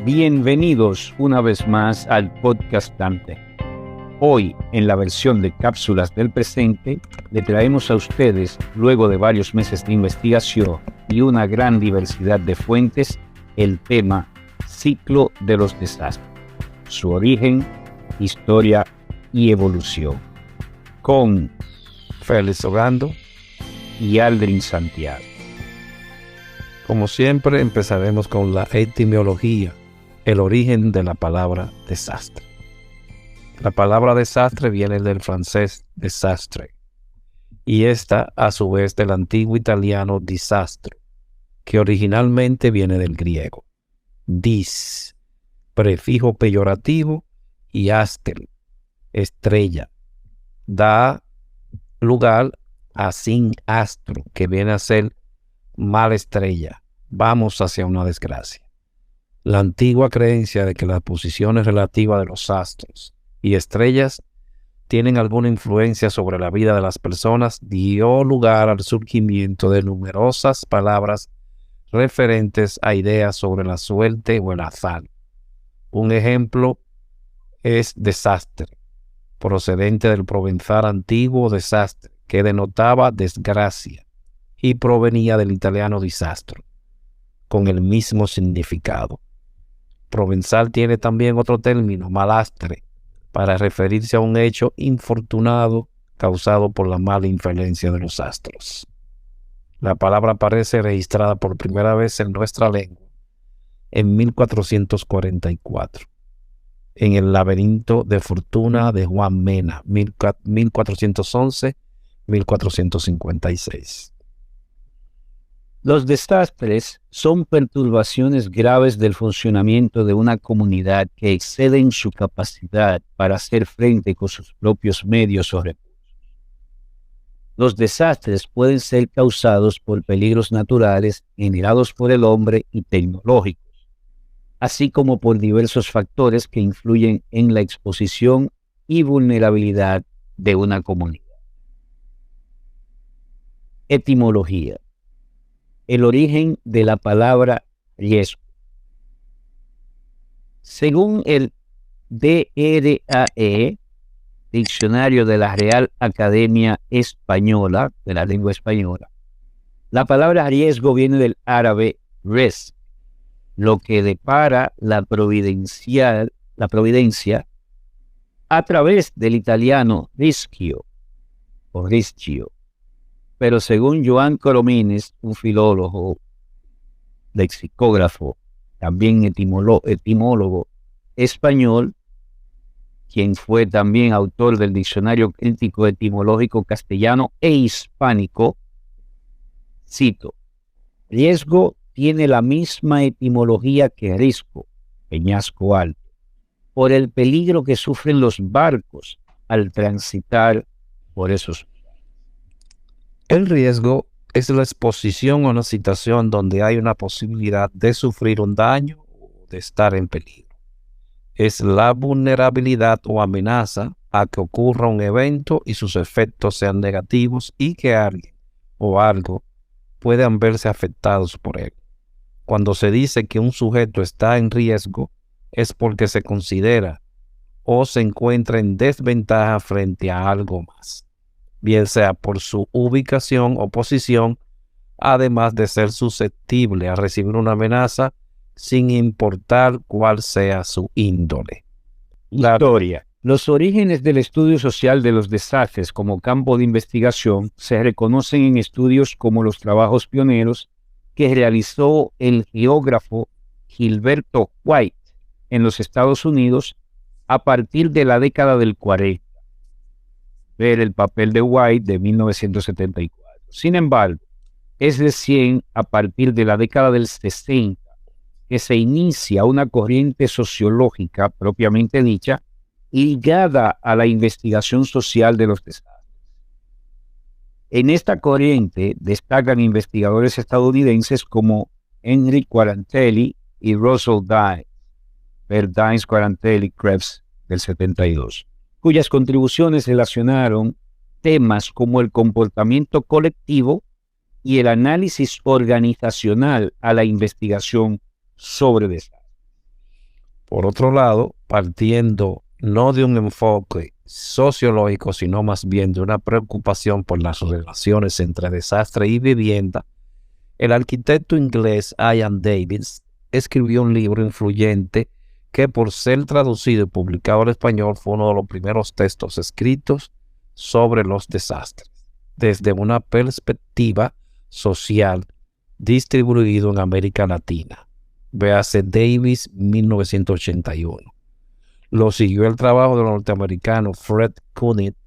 Bienvenidos una vez más al podcast Dante. Hoy, en la versión de Cápsulas del Presente, le traemos a ustedes, luego de varios meses de investigación y una gran diversidad de fuentes, el tema Ciclo de los desastres, su origen, historia y evolución, con Félix Ogando y Aldrin Santiago. Como siempre, empezaremos con la etimología, el origen de la palabra desastre. La palabra desastre viene del francés desastre, y esta a su vez del antiguo italiano disastro, que originalmente viene del griego. Dis, prefijo peyorativo, y astel, estrella, da lugar a sin astro, que viene a ser mala estrella, vamos hacia una desgracia. La antigua creencia de que las posiciones relativas de los astros y estrellas tienen alguna influencia sobre la vida de las personas dio lugar al surgimiento de numerosas palabras referentes a ideas sobre la suerte o el azar. Un ejemplo es desastre, procedente del provenzal antiguo desastre, que denotaba desgracia, y provenía del italiano disastro, con el mismo significado. Provenzal tiene también otro término, malastre, para referirse a un hecho infortunado causado por la mala influencia de los astros. La palabra aparece registrada por primera vez en nuestra lengua en 1444, en el laberinto de fortuna de Juan Mena, 1411-1456. Los desastres son perturbaciones graves del funcionamiento de una comunidad que exceden su capacidad para hacer frente con sus propios medios o recursos. Los desastres pueden ser causados por peligros naturales generados por el hombre y tecnológicos, así como por diversos factores que influyen en la exposición y vulnerabilidad de una comunidad. Etimología. El origen de la palabra riesgo. Según el DRAE, Diccionario de la Real Academia Española, de la lengua española, la palabra riesgo viene del árabe res, lo que depara la providencia a través del italiano rischio o rischio. Pero según Joan Coromines, un filólogo, lexicógrafo, también etimólogo español, quien fue también autor del Diccionario Crítico Etimológico Castellano e Hispánico, cito, riesgo tiene la misma etimología que risco, peñasco alto, por el peligro que sufren los barcos al transitar por esos. El riesgo es la exposición a una situación donde hay una posibilidad de sufrir un daño o de estar en peligro. Es la vulnerabilidad o amenaza a que ocurra un evento y sus efectos sean negativos y que alguien o algo puedan verse afectados por él. Cuando se dice que un sujeto está en riesgo, es porque se considera o se encuentra en desventaja frente a algo más, bien sea por su ubicación o posición, además de ser susceptible a recibir una amenaza sin importar cuál sea su índole. Historia. Los orígenes del estudio social de los desastres como campo de investigación se reconocen en estudios como los trabajos pioneros que realizó el geógrafo Gilberto White en los Estados Unidos a partir de la década del 40. Ver el papel de White de 1974. Sin embargo, es recién a partir de la década del 60 que se inicia una corriente sociológica propiamente dicha ligada a la investigación social de los desastres. En esta corriente destacan investigadores estadounidenses como Henry Quarantelli y Russell Dines, ver Dines, Quarantelli, Krebs del 72. Cuyas contribuciones relacionaron temas como el comportamiento colectivo y el análisis organizacional a la investigación sobre desastres. Por otro lado, partiendo no de un enfoque sociológico, sino más bien de una preocupación por las relaciones entre desastre y vivienda, el arquitecto inglés Ian Davis escribió un libro influyente que, por ser traducido y publicado al español, fue uno de los primeros textos escritos sobre los desastres, desde una perspectiva social distribuido en América Latina. Véase Davis, 1981. Lo siguió el trabajo del norteamericano Fred Kunitz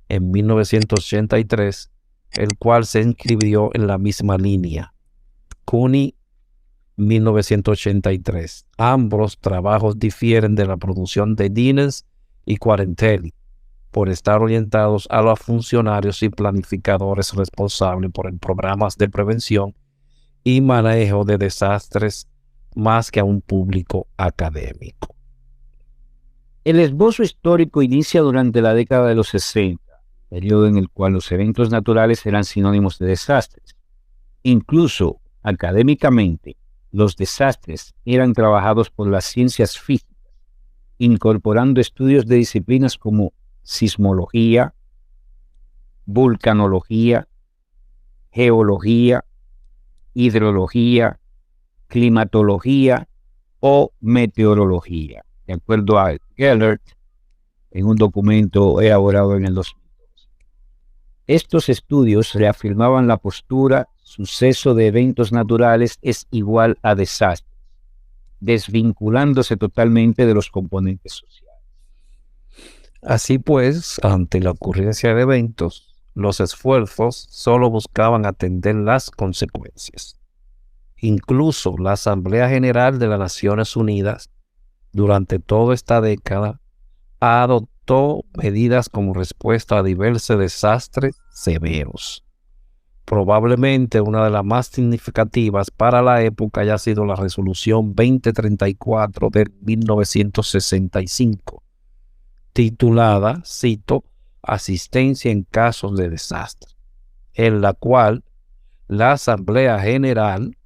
en 1983, el cual se inscribió en la misma línea. Kunitz, 1983. Ambos trabajos difieren de la producción de Dines y Quarantelli por estar orientados a los funcionarios y planificadores responsables por el programas de prevención y manejo de desastres más que a un público académico. El esbozo histórico inicia durante la década de los 60, periodo en el cual los eventos naturales eran sinónimos de desastres. Incluso académicamente, los desastres eran trabajados por las ciencias físicas, incorporando estudios de disciplinas como sismología, vulcanología, geología, hidrología, climatología o meteorología, de acuerdo a Gellert, en un documento elaborado en el 2002. Estos estudios reafirmaban la postura: suceso de eventos naturales es igual a desastre, desvinculándose totalmente de los componentes sociales. Así pues, ante la ocurrencia de eventos, los esfuerzos solo buscaban atender las consecuencias. Incluso la Asamblea General de las Naciones Unidas, durante toda esta década, adoptó medidas como respuesta a diversos desastres severos. Probablemente una de las más significativas para la época haya sido la Resolución 2034 de 1965, titulada, cito, Asistencia en casos de desastre, en la cual la Asamblea General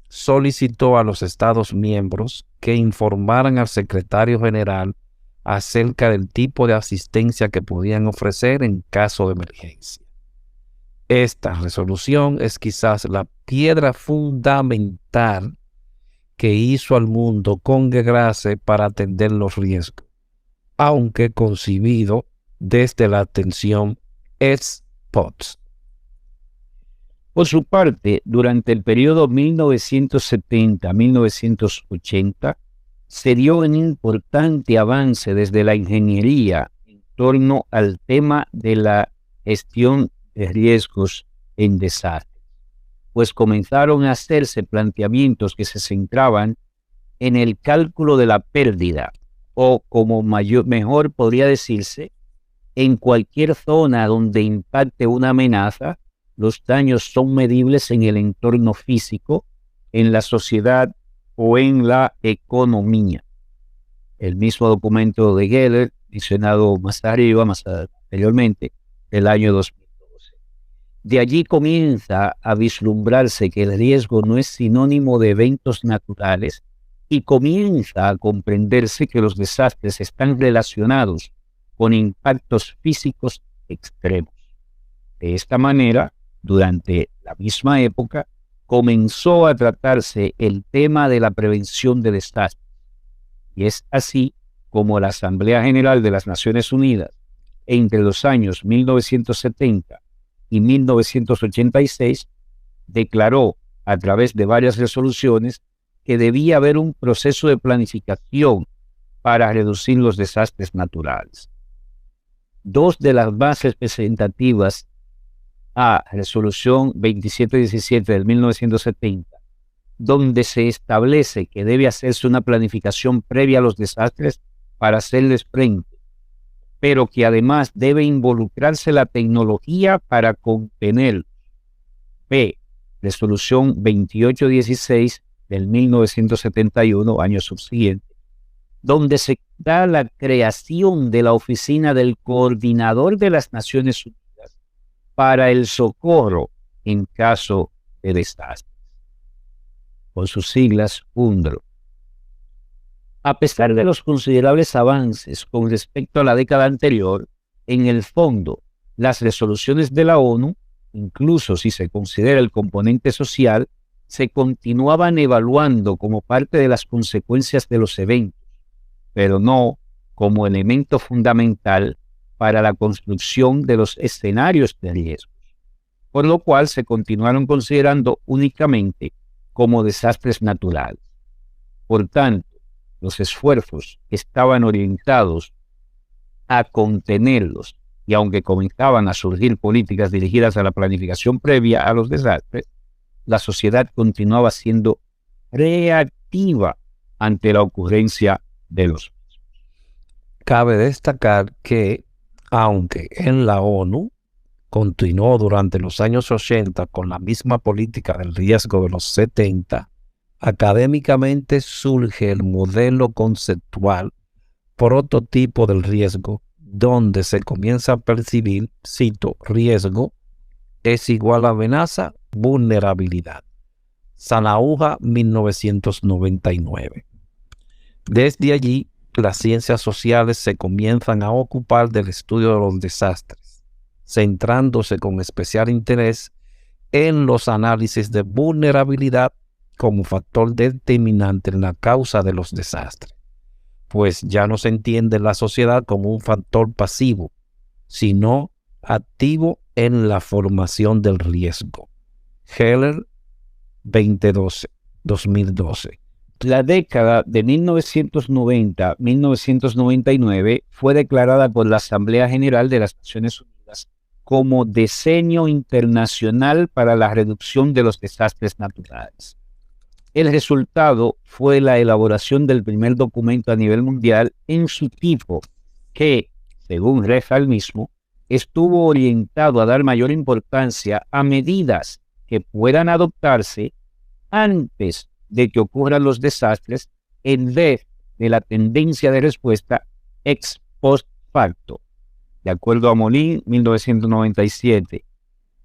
solicitó a los Estados miembros que informaran al secretario general acerca del tipo de asistencia que podían ofrecer en caso de emergencia. Esta resolución es quizás la piedra fundamental que hizo al mundo congregarse para atender los riesgos, aunque concibido desde la atención ex post. Por su parte, durante el periodo 1970-1980, se dio un importante avance desde la ingeniería en torno al tema de la gestión de riesgos en desastres, pues comenzaron a hacerse planteamientos que se centraban en el cálculo de la pérdida, o como mejor podría decirse, en cualquier zona donde impacte una amenaza, los daños son medibles en el entorno físico, en la sociedad o en la economía. El mismo documento de Geller, mencionado más anteriormente, del año 2012. De allí comienza a vislumbrarse que el riesgo no es sinónimo de eventos naturales y comienza a comprenderse que los desastres están relacionados con impactos físicos extremos. De esta manera, durante la misma época, comenzó a tratarse el tema de la prevención de desastres. Y es así como la Asamblea General de las Naciones Unidas, entre los años 1970 y 1986, declaró a través de varias resoluciones que debía haber un proceso de planificación para reducir los desastres naturales. Dos de las más representativas a Resolución 2717 del 1970, donde se establece que debe hacerse una planificación previa a los desastres para hacerles frente, pero que además debe involucrarse la tecnología para contener. B. Resolución 2816 del 1971, año subsiguiente, donde se da la creación de la Oficina del Coordinador de las Naciones Unidas para el socorro en caso de desastres, con sus siglas UNDRO. A pesar de los considerables avances con respecto a la década anterior, en el fondo, las resoluciones de la ONU, incluso si se considera el componente social, se continuaban evaluando como parte de las consecuencias de los eventos, pero no como elemento fundamental para la construcción de los escenarios de riesgo, por lo cual se continuaron considerando únicamente como desastres naturales. Por tanto, los esfuerzos estaban orientados a contenerlos, y aunque comenzaban a surgir políticas dirigidas a la planificación previa a los desastres, la sociedad continuaba siendo reactiva ante la ocurrencia de los mismos. Cabe destacar que, aunque en la ONU continuó durante los años 80 con la misma política del riesgo de los 70, académicamente surge el modelo conceptual prototipo del riesgo, donde se comienza a percibir, cito, riesgo es igual a amenaza, vulnerabilidad. Sanauja, 1999. Desde allí, las ciencias sociales se comienzan a ocupar del estudio de los desastres, centrándose con especial interés en los análisis de vulnerabilidad como factor determinante en la causa de los desastres, pues ya no se entiende la sociedad como un factor pasivo, sino activo en la formación del riesgo. Heller, 2012. La década de 1990-1999 fue declarada por la Asamblea General de las Naciones Unidas como Decenio Internacional para la Reducción de los Desastres Naturales. El resultado fue la elaboración del primer documento a nivel mundial en su tipo que, según reza el mismo, estuvo orientado a dar mayor importancia a medidas que puedan adoptarse antes de que ocurran los desastres en vez de la tendencia de respuesta ex post facto. De acuerdo a Molin, 1997,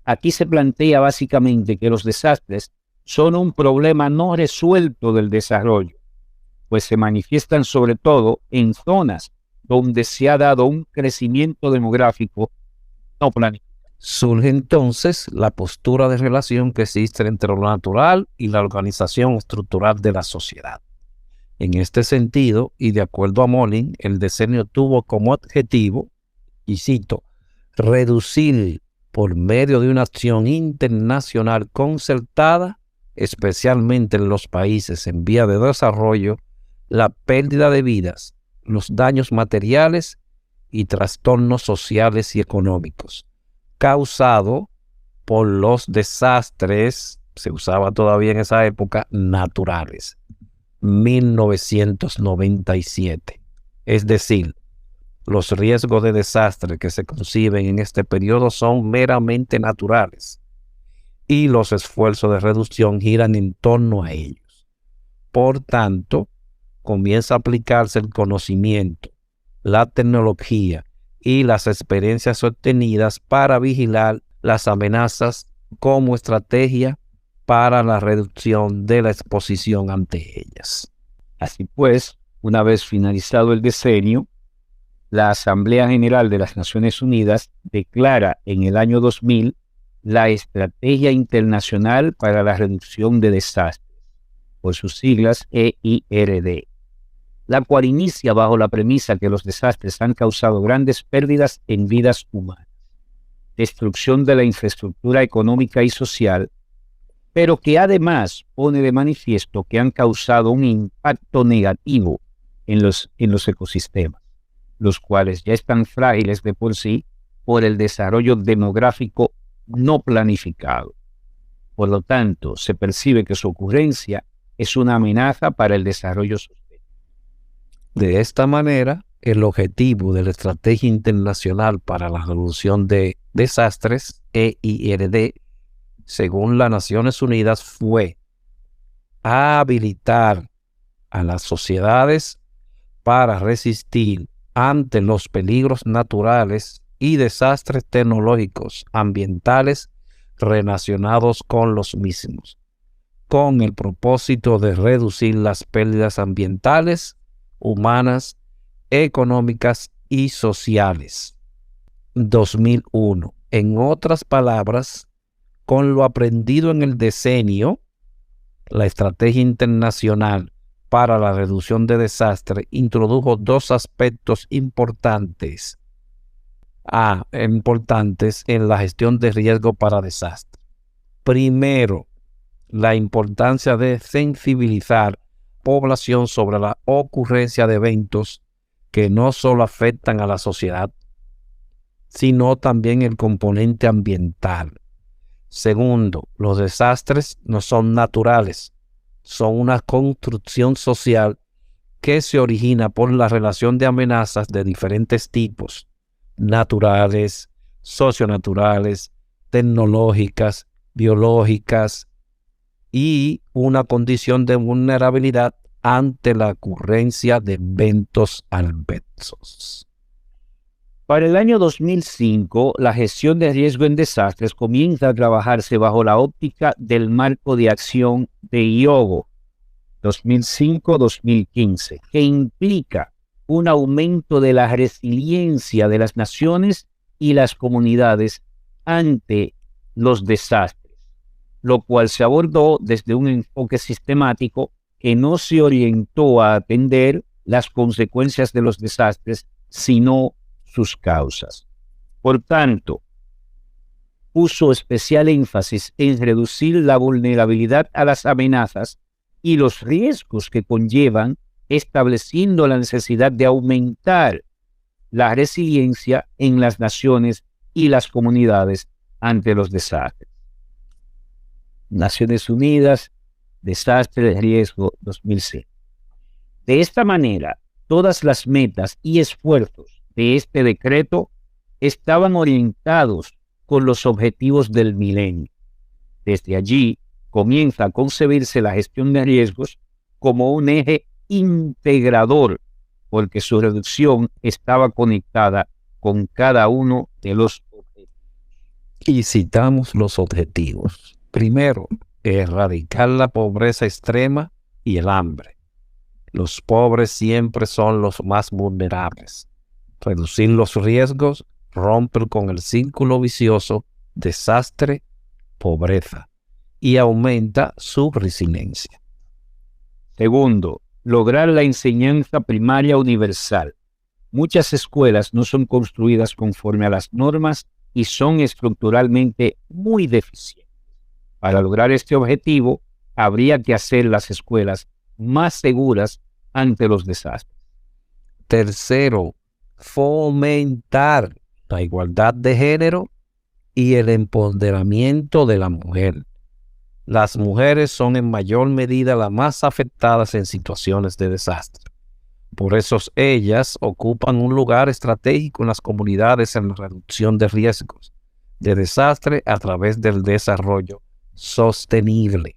aquí se plantea básicamente que los desastres son un problema no resuelto del desarrollo, pues se manifiestan sobre todo en zonas donde se ha dado un crecimiento demográfico no planificado. Surge entonces la postura de relación que existe entre lo natural y la organización estructural de la sociedad. En este sentido, y de acuerdo a Molin, el decenio tuvo como objetivo, y cito, reducir por medio de una acción internacional concertada, especialmente en los países en vía de desarrollo, la pérdida de vidas, los daños materiales y trastornos sociales y económicos causado por los desastres, se usaba todavía en esa época, naturales. 1997. Es decir, los riesgos de desastre que se conciben en este periodo son meramente naturales y los esfuerzos de reducción giran en torno a ellos. Por tanto, comienza a aplicarse el conocimiento, la tecnología y las experiencias obtenidas para vigilar las amenazas como estrategia para la reducción de la exposición ante ellas. Así pues, una vez finalizado el decenio, la Asamblea General de las Naciones Unidas declara en el año 2000 la Estrategia Internacional para la Reducción de Desastres, por sus siglas EIRD, la cual inicia bajo la premisa que los desastres han causado grandes pérdidas en vidas humanas, destrucción de la infraestructura económica y social, pero que además pone de manifiesto que han causado un impacto negativo en los ecosistemas, los cuales ya están frágiles de por sí por el desarrollo demográfico no planificado. Por lo tanto, se percibe que su ocurrencia es una amenaza para el desarrollo sostenible. De esta manera, el objetivo de la Estrategia Internacional para la Reducción de Desastres, EIRD, según las Naciones Unidas, fue habilitar a las sociedades para resistir ante los peligros naturales y desastres tecnológicos ambientales relacionados con los mismos, con el propósito de reducir las pérdidas ambientales humanas, económicas y sociales. 2001. En otras palabras, con lo aprendido en el decenio, la Estrategia Internacional para la Reducción de Desastres introdujo dos aspectos importantes en la gestión de riesgo para desastres. Primero, la importancia de sensibilizar población sobre la ocurrencia de eventos que no solo afectan a la sociedad, sino también el componente ambiental. Segundo, los desastres no son naturales, son una construcción social que se origina por la relación de amenazas de diferentes tipos, naturales, socionaturales, tecnológicas, biológicas, y una condición de vulnerabilidad ante la ocurrencia de eventos adversos. Para el año 2005, la gestión de riesgo en desastres comienza a trabajarse bajo la óptica del marco de acción de Hyogo 2005-2015, que implica un aumento de la resiliencia de las naciones y las comunidades ante los desastres, lo cual se abordó desde un enfoque sistemático que no se orientó a atender las consecuencias de los desastres, sino sus causas. Por tanto, puso especial énfasis en reducir la vulnerabilidad a las amenazas y los riesgos que conllevan, estableciendo la necesidad de aumentar la resiliencia en las naciones y las comunidades ante los desastres. Naciones Unidas, Desastre de Riesgo 2006. De esta manera, todas las metas y esfuerzos de este decreto estaban orientados con los objetivos del milenio. Desde allí comienza a concebirse la gestión de riesgos como un eje integrador, porque su reducción estaba conectada con cada uno de los objetivos. Y citamos los objetivos. Primero, erradicar la pobreza extrema y el hambre. Los pobres siempre son los más vulnerables. Reducir los riesgos rompe con el círculo vicioso desastre, pobreza y aumenta su resiliencia. Segundo, lograr la enseñanza primaria universal. Muchas escuelas no son construidas conforme a las normas y son estructuralmente muy deficientes. Para lograr este objetivo, habría que hacer las escuelas más seguras ante los desastres. Tercero, fomentar la igualdad de género y el empoderamiento de la mujer. Las mujeres son en mayor medida las más afectadas en situaciones de desastre. Por eso ellas ocupan un lugar estratégico en las comunidades en la reducción de riesgos de desastre a través del desarrollo sostenible.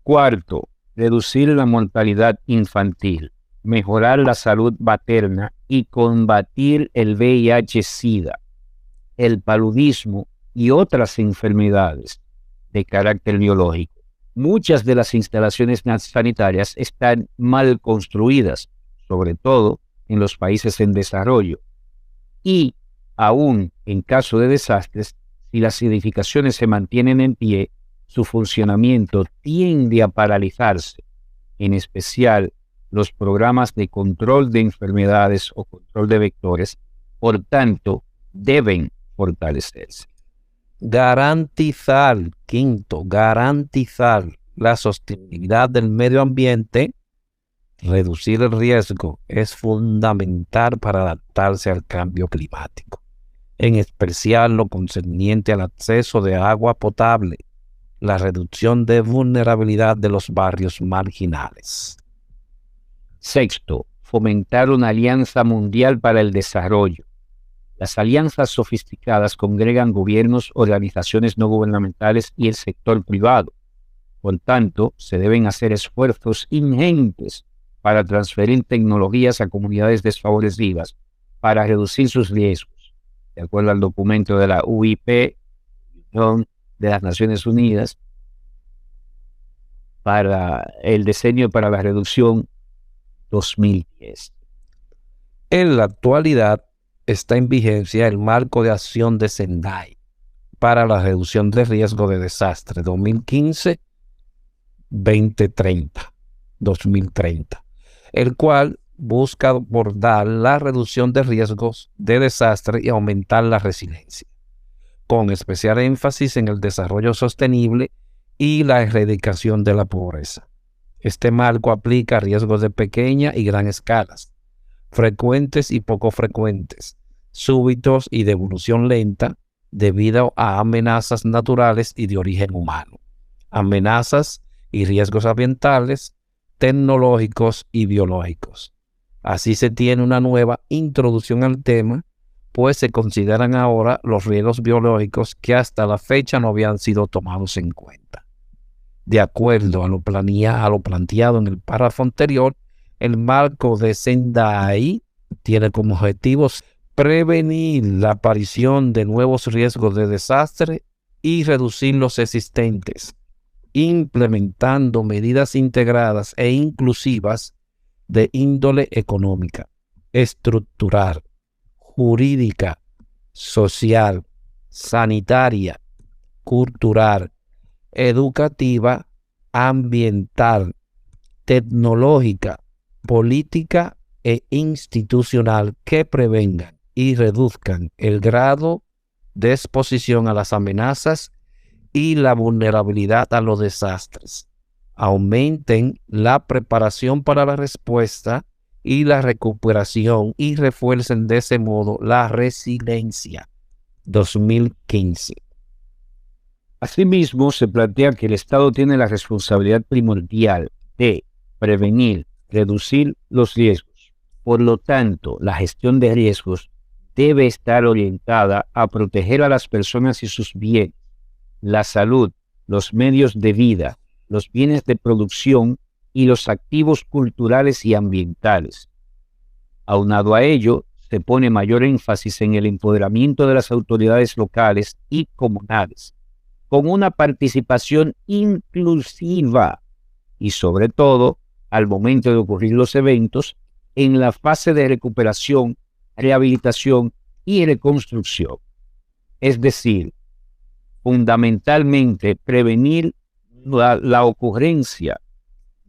Cuarto, reducir la mortalidad infantil, mejorar la salud materna y combatir el VIH-Sida, el paludismo y otras enfermedades de carácter biológico. Muchas de las instalaciones sanitarias están mal construidas, sobre todo en los países en desarrollo. Y, aún en caso de desastres, si las edificaciones se mantienen en pie, su funcionamiento tiende a paralizarse, en especial los programas de control de enfermedades o control de vectores, por tanto, deben fortalecerse. Quinto, garantizar la sostenibilidad del medio ambiente. Reducir el riesgo es fundamental para adaptarse al cambio climático, en especial lo concerniente al acceso de agua potable, la reducción de vulnerabilidad de los barrios marginales. Sexto, fomentar una alianza mundial para el desarrollo. Las alianzas sofisticadas congregan gobiernos, organizaciones no gubernamentales y el sector privado. Por tanto, se deben hacer esfuerzos ingentes para transferir tecnologías a comunidades desfavorecidas para reducir sus riesgos. De acuerdo al documento de la UIP, Unión de las Naciones Unidas, para el diseño para la reducción 2010. En la actualidad está en vigencia el Marco de Acción de Sendai para la reducción de riesgo de desastre 2015-2030, el cual busca abordar la reducción de riesgos de desastre y aumentar la resiliencia, con especial énfasis en el desarrollo sostenible y la erradicación de la pobreza. Este marco aplica a riesgos de pequeña y gran escalas, frecuentes y poco frecuentes, súbitos y de evolución lenta, debido a amenazas naturales y de origen humano, amenazas y riesgos ambientales, tecnológicos y biológicos. Así se tiene una nueva introducción al tema, pues se consideran ahora los riesgos biológicos que hasta la fecha no habían sido tomados en cuenta. De acuerdo a lo planteado en el párrafo anterior, el marco de Sendai tiene como objetivos prevenir la aparición de nuevos riesgos de desastre y reducir los existentes, implementando medidas integradas e inclusivas de índole económica, estructural, jurídica, social, sanitaria, cultural, educativa, ambiental, tecnológica, política e institucional que prevengan y reduzcan el grado de exposición a las amenazas y la vulnerabilidad a los desastres, aumenten la preparación para la respuesta y la recuperación y refuercen de ese modo la resiliencia. 2015. Asimismo, se plantea que el Estado tiene la responsabilidad primordial de prevenir, reducir los riesgos. Por lo tanto, la gestión de riesgos debe estar orientada a proteger a las personas y sus bienes, la salud, los medios de vida, los bienes de producción y los activos culturales y ambientales. Aunado a ello, se pone mayor énfasis en el empoderamiento de las autoridades locales y comunales, con una participación inclusiva y, sobre todo, al momento de ocurrir los eventos, en la fase de recuperación, rehabilitación y reconstrucción. Es decir, fundamentalmente prevenir la ocurrencia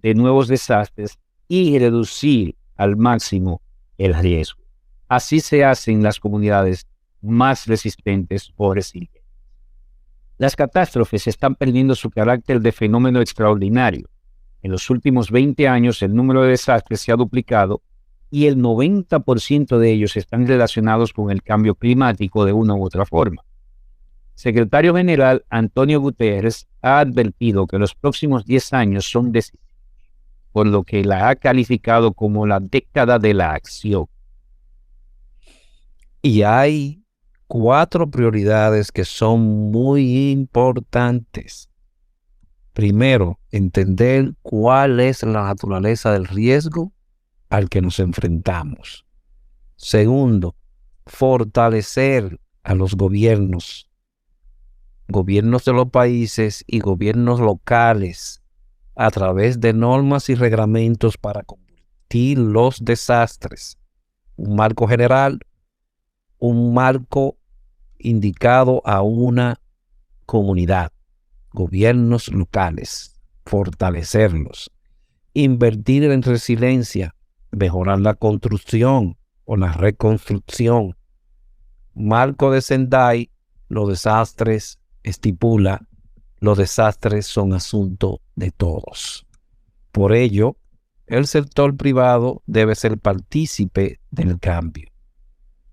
de nuevos desastres y reducir al máximo el riesgo. Así se hacen las comunidades más resistentes o resilientes. Las catástrofes están perdiendo su carácter de fenómeno extraordinario. En los últimos 20 años el número de desastres se ha duplicado y el 90% de ellos están relacionados con el cambio climático de una u otra forma. Secretario General Antonio Guterres ha advertido que los próximos 10 años son decisivos, por lo que la ha calificado como la década de la acción. Y hay 4 prioridades que son muy importantes. Primero, entender cuál es la naturaleza del riesgo al que nos enfrentamos. Segundo, fortalecer a los gobiernos de los países y gobiernos locales a través de normas y reglamentos para combatir los desastres. Un marco general, un marco indicado a una comunidad, gobiernos locales, fortalecerlos, invertir en resiliencia, mejorar la construcción o la reconstrucción. Marco de Sendai, los desastres, estipula, los desastres son asunto de todos. Por ello, el sector privado debe ser partícipe del cambio.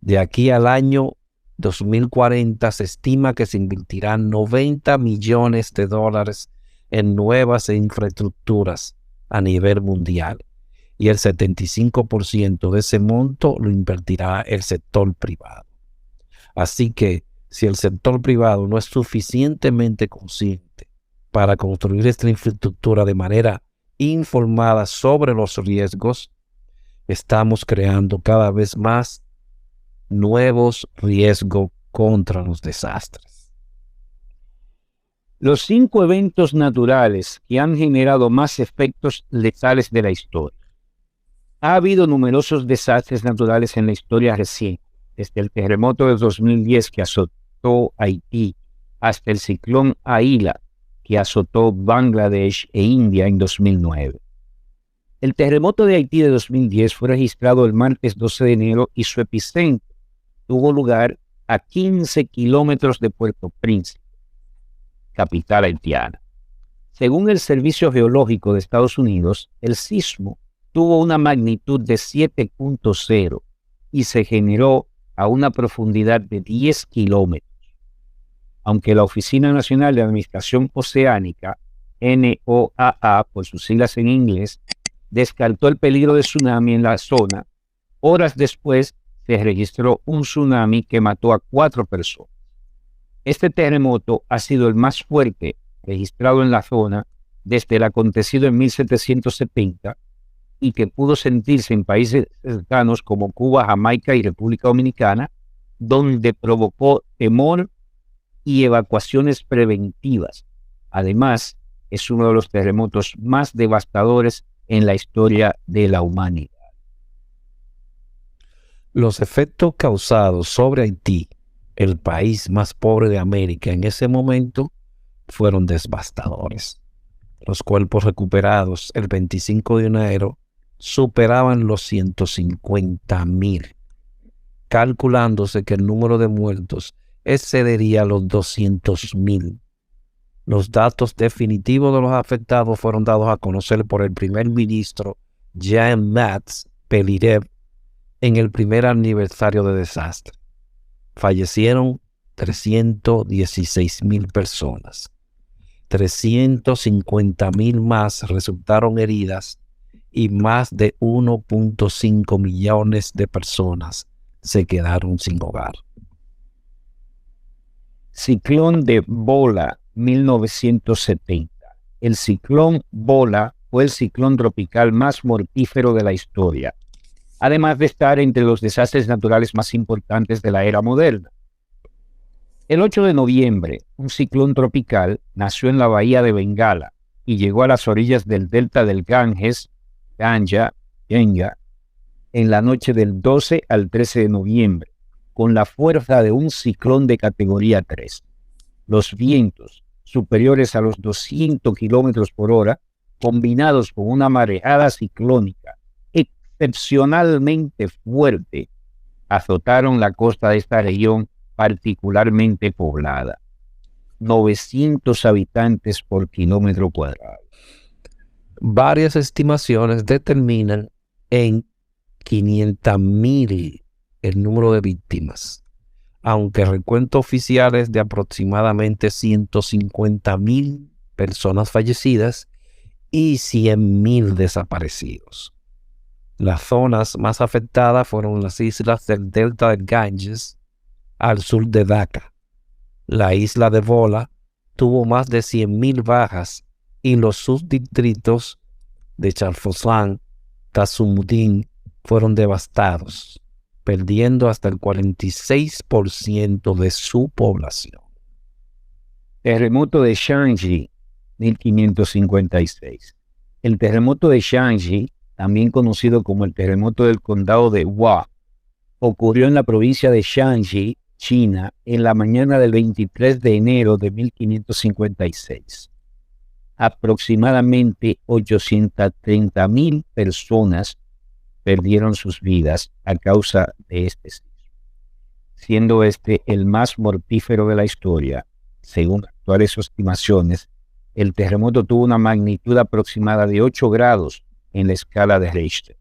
De aquí al año 2040 se estima que se invertirán $90 millones en nuevas infraestructuras a nivel mundial y el 75% de ese monto lo invertirá el sector privado. Así que si el sector privado no es suficientemente consciente para construir esta infraestructura de manera informada sobre los riesgos, estamos creando cada vez más nuevos riesgos contra los desastres. Los 5 eventos naturales que han generado más efectos letales de la historia. Ha habido numerosos desastres naturales en la historia reciente, desde el terremoto de 2010 que azotó Haití hasta el ciclón Aila que azotó Bangladesh e India en 2009. El terremoto de Haití de 2010 fue registrado el martes 12 de enero y su epicentro tuvo lugar a 15 kilómetros de Puerto Príncipe, capital haitiana. Según el Servicio Geológico de Estados Unidos, el sismo tuvo una magnitud de 7.0 y se generó a una profundidad de 10 kilómetros. Aunque la Oficina Nacional de Administración Oceánica, NOAA por sus siglas en inglés, descartó el peligro de tsunami en la zona, horas después se registró un tsunami que mató a 4 personas. Este terremoto ha sido el más fuerte registrado en la zona desde el acontecido en 1770 y que pudo sentirse en países cercanos como Cuba, Jamaica y República Dominicana, donde provocó temor y evacuaciones preventivas. Además, es uno de los terremotos más devastadores en la historia de la humanidad. Los efectos causados sobre Haití, el país más pobre de América en ese momento, fueron devastadores. Los cuerpos recuperados el 25 de enero superaban los 150,000, calculándose que el número de muertos excedería los 200,000. Los datos definitivos de los afectados fueron dados a conocer por el primer ministro Jean-Max Pelirev en el primer aniversario de desastre. Fallecieron 316,000 personas. 350,000 más resultaron heridas y más de 1.5 millones de personas se quedaron sin hogar. Ciclón de Bola, 1970. El ciclón Bola fue el ciclón tropical más mortífero de la historia, además de estar entre los desastres naturales más importantes de la era moderna. El 8 de noviembre, un ciclón tropical nació en la bahía de Bengala y llegó a las orillas del delta del Ganges, Ganga, en la noche del 12 al 13 de noviembre, con la fuerza de un ciclón de categoría 3. Los vientos, superiores a los 200 kilómetros por hora, combinados con una marejada ciclónica excepcionalmente fuerte, azotaron la costa de esta región particularmente poblada. 900 habitantes por kilómetro cuadrado. Varias estimaciones determinan en 500,000 el número de víctimas, aunque el recuento oficial es de aproximadamente 150,000 personas fallecidas y 100,000 desaparecidos. Las zonas más afectadas fueron las islas del delta del Ganges, al sur de Dhaka. La isla de Bola tuvo más de 100,000 bajas y los subdistritos de Charfoslan, Tasumuddin fueron devastados, perdiendo hasta el 46% de su población. Terremoto de Shanxi, 1556. El terremoto de Shanxi, también conocido como el terremoto del condado de Hua, ocurrió en la provincia de Shanxi, China, en la mañana del 23 de enero de 1556. Aproximadamente 830,000 personas perdieron sus vidas a causa de este sismo, siendo este el más mortífero de la historia. Según actuales estimaciones, el terremoto tuvo una magnitud aproximada de 8 grados en la escala de Richter.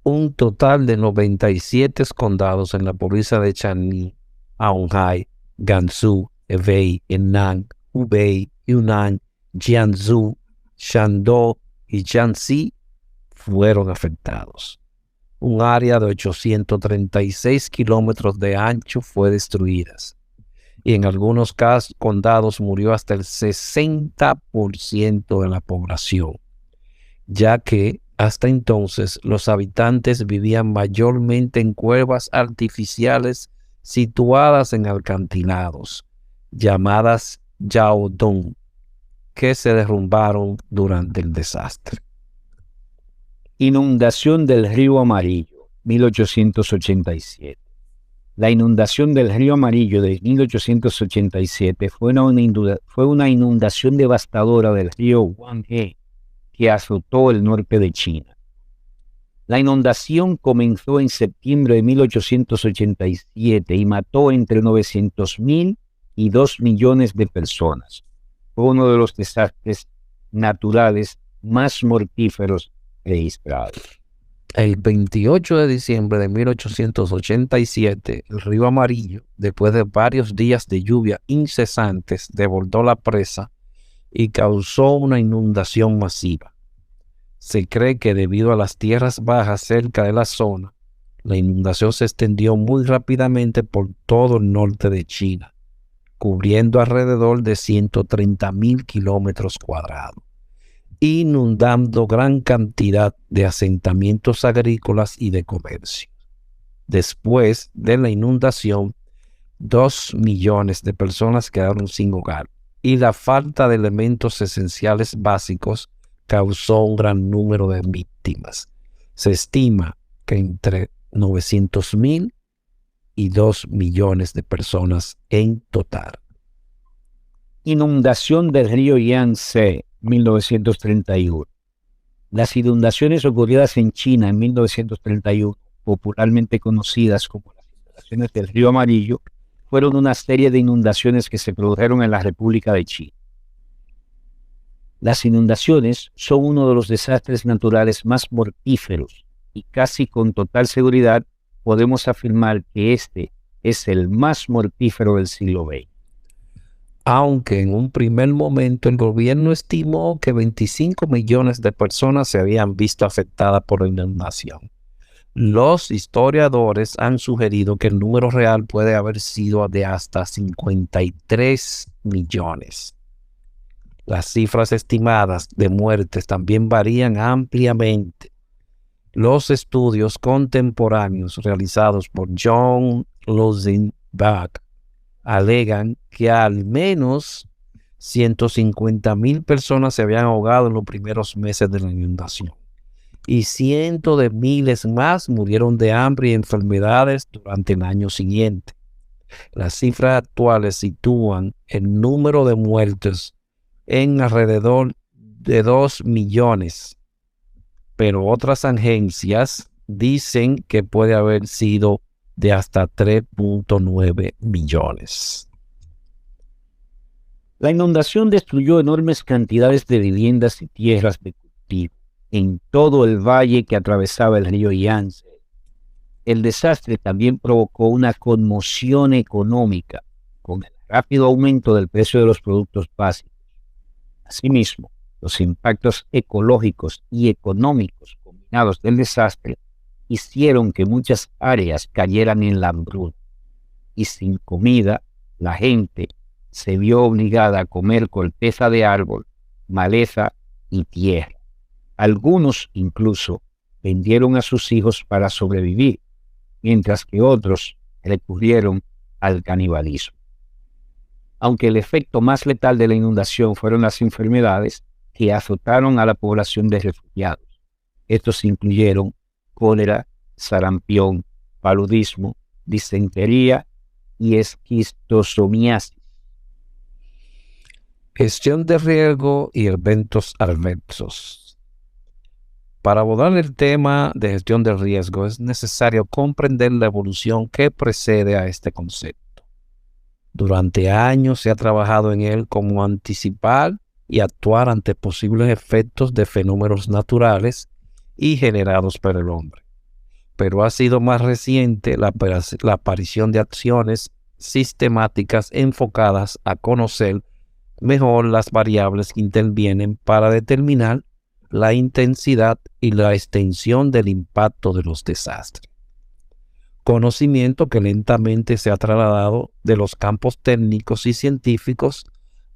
Un total de 97 condados en la provincia de Changi, Anhui, Gansu, Hebei, Henan, Hubei, Yunnan, Jiangsu, Shandong y Jiangxi fueron afectados. Un área de 836 kilómetros de ancho fue destruida y en algunos condados murió hasta el 60% de la población, ya que hasta entonces los habitantes vivían mayormente en cuevas artificiales situadas en acantilados, llamadas yaodong, que se derrumbaron durante el desastre. Inundación del río Amarillo, 1887. La inundación del río Amarillo de 1887 fue una inundación devastadora del río Yangtze que azotó el norte de China. La inundación comenzó en septiembre de 1887 y mató entre 900,000 y 2 millones de personas. Fue uno de los desastres naturales más mortíferos registrados. El 28 de diciembre de 1887, el río Amarillo, después de varios días de lluvia incesantes, desbordó la presa y causó una inundación masiva. Se cree que debido a las tierras bajas cerca de la zona, la inundación se extendió muy rápidamente por todo el norte de China, cubriendo alrededor de 130,000 kilómetros cuadrados, inundando gran cantidad de asentamientos agrícolas y de comercio. Después de la inundación, 2 millones de personas quedaron sin hogar y la falta de elementos esenciales básicos causó un gran número de víctimas. Se estima que entre 900,000 y 2 millones de personas en total. Inundación del río Yangtze, 1931. Las inundaciones ocurridas en China en 1931, popularmente conocidas como las inundaciones del río Amarillo, fueron una serie de inundaciones que se produjeron en la República de China. Las inundaciones son uno de los desastres naturales más mortíferos y casi con total seguridad podemos afirmar que este es el más mortífero del siglo XX. Aunque en un primer momento el gobierno estimó que 25 millones de personas se habían visto afectadas por la inundación. Los historiadores han sugerido que el número real puede haber sido de hasta 53 millones. Las cifras estimadas de muertes también varían ampliamente. Los contemporáneos realizados por John Lusenbach alegan que al menos 150,000 personas se habían ahogado en los primeros meses de la inundación y cientos de miles más murieron de hambre y enfermedades durante el año siguiente. Las cifras actuales sitúan el número de muertos en alrededor de 2 millones, pero otras agencias dicen que puede haber sido de hasta 3.9 millones. La inundación destruyó enormes cantidades de viviendas y tierras de cultivo en todo el valle que atravesaba el río Yangtze. El desastre también provocó una conmoción económica con el rápido aumento del precio de los productos básicos. Asimismo, los impactos ecológicos y económicos combinados del desastre hicieron que muchas áreas cayeran en la hambruna y sin comida la gente se vio obligada a comer corteza de árbol, maleza y tierra. Algunos incluso vendieron a sus hijos para sobrevivir, mientras que otros recurrieron al canibalismo. Aunque el efecto más letal de la inundación fueron las enfermedades que azotaron a la población de refugiados. Estos incluyeron cólera, sarampión, paludismo, disentería y esquistosomiasis. Gestión de riesgo y eventos adversos. Para abordar el tema de gestión de riesgo es necesario comprender la evolución que precede a este concepto. Durante años se ha trabajado en él como anticipar y actuar ante posibles efectos de fenómenos naturales y generados por el hombre. Pero ha sido más reciente la aparición de acciones sistemáticas enfocadas a conocer mejor las variables que intervienen para determinar la intensidad y la extensión del impacto de los desastres. Conocimiento que lentamente se ha trasladado de los campos técnicos y científicos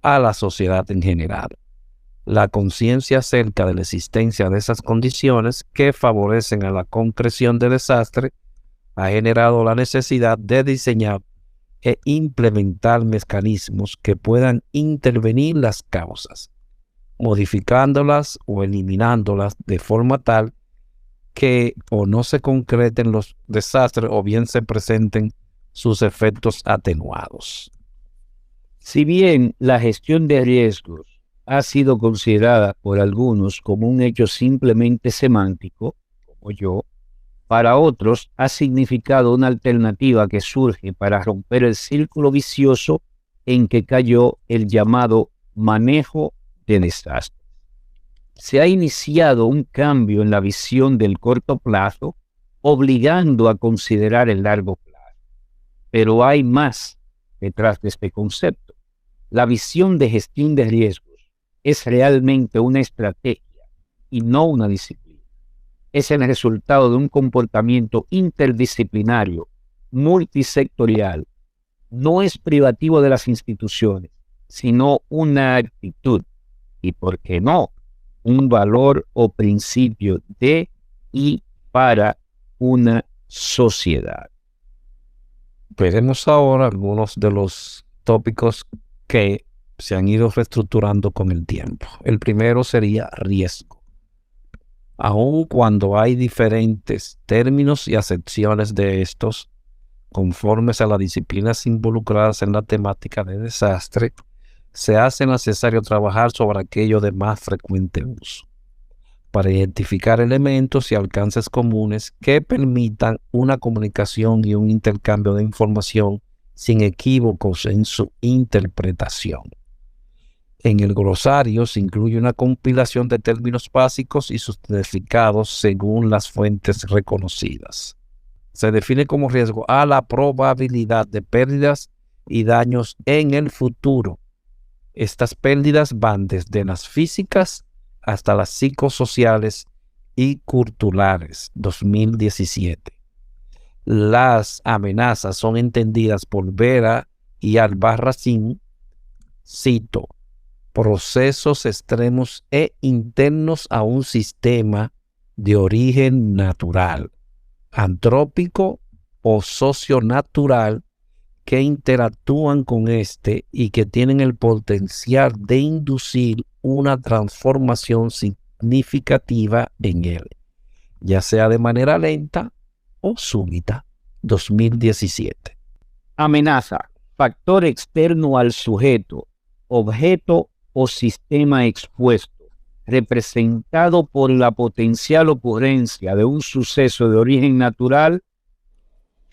a la sociedad en general. La conciencia acerca de la existencia de esas condiciones que favorecen a la concreción de desastre ha generado la necesidad de diseñar e implementar mecanismos que puedan intervenir las causas, modificándolas o eliminándolas de forma tal que o no se concreten los desastres o bien se presenten sus efectos atenuados. Si bien la gestión de riesgos ha sido considerada por algunos como un hecho simplemente semántico, como yo, para otros ha significado una alternativa que surge para romper el círculo vicioso en que cayó el llamado manejo de desastres. Se ha iniciado un cambio en la visión del corto plazo, obligando a considerar el largo plazo. Pero hay más detrás de este concepto. La visión de gestión de riesgos es realmente una estrategia y no una disciplina. Es el resultado de un comportamiento interdisciplinario, multisectorial. No es privativo de las instituciones, sino una actitud y, ¿por qué no?, un valor o principio de y para una sociedad. Veremos ahora algunos de los tópicos que se han ido reestructurando con el tiempo. El primero sería riesgo. Aun cuando hay diferentes términos y acepciones de estos, conformes a las disciplinas involucradas en la temática de desastre, se hace necesario trabajar sobre aquello de más frecuente uso, para identificar elementos y alcances comunes que permitan una comunicación y un intercambio de información sin equívocos en su interpretación. En el glosario se incluye una compilación de términos básicos y sus significados según las fuentes reconocidas. Se define como riesgo a la probabilidad de pérdidas y daños en el futuro. Estas pérdidas van desde las físicas hasta las psicosociales y culturales. 2017. Las amenazas son entendidas por Vera y Albarracín, cito, procesos extremos e internos a un sistema de origen natural, antrópico o socionatural que interactúan con este y que tienen el potencial de inducir una transformación significativa en él, ya sea de manera lenta o súbita. 2017. Amenaza, factor externo al sujeto, objeto o sistema expuesto, representado por la potencial ocurrencia de un suceso de origen natural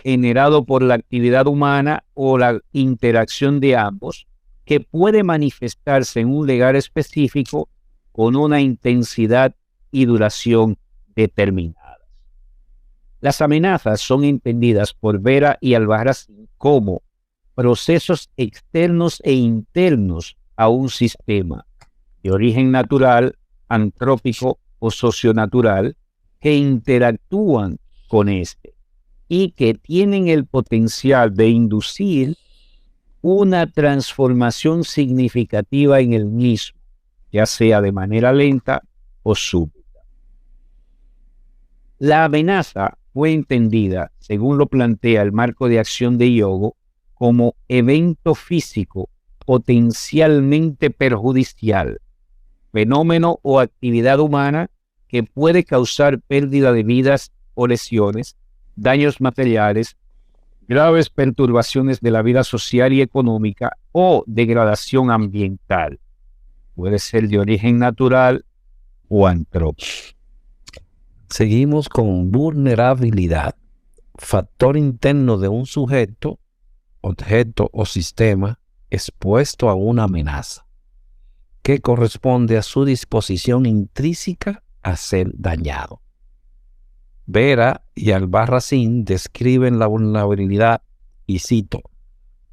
generado por la actividad humana o la interacción de ambos, que puede manifestarse en un lugar específico con una intensidad y duración determinadas. Las amenazas son entendidas por Vera y Albarracín como procesos externos e internos a un sistema de origen natural, antrópico o socionatural que interactúan con este y que tienen el potencial de inducir una transformación significativa en el mismo, ya sea de manera lenta o súbita. La amenaza fue entendida, según lo plantea el marco de acción de Yogo, como evento físico potencialmente perjudicial, fenómeno o actividad humana que puede causar pérdida de vidas o lesiones, daños materiales, graves perturbaciones de la vida social y económica o degradación ambiental. Puede ser de origen natural o antrópico. Seguimos con vulnerabilidad, factor interno de un sujeto, objeto o sistema expuesto a una amenaza, que corresponde a su disposición intrínseca a ser dañado. Vera y Albarracín describen la vulnerabilidad y cito,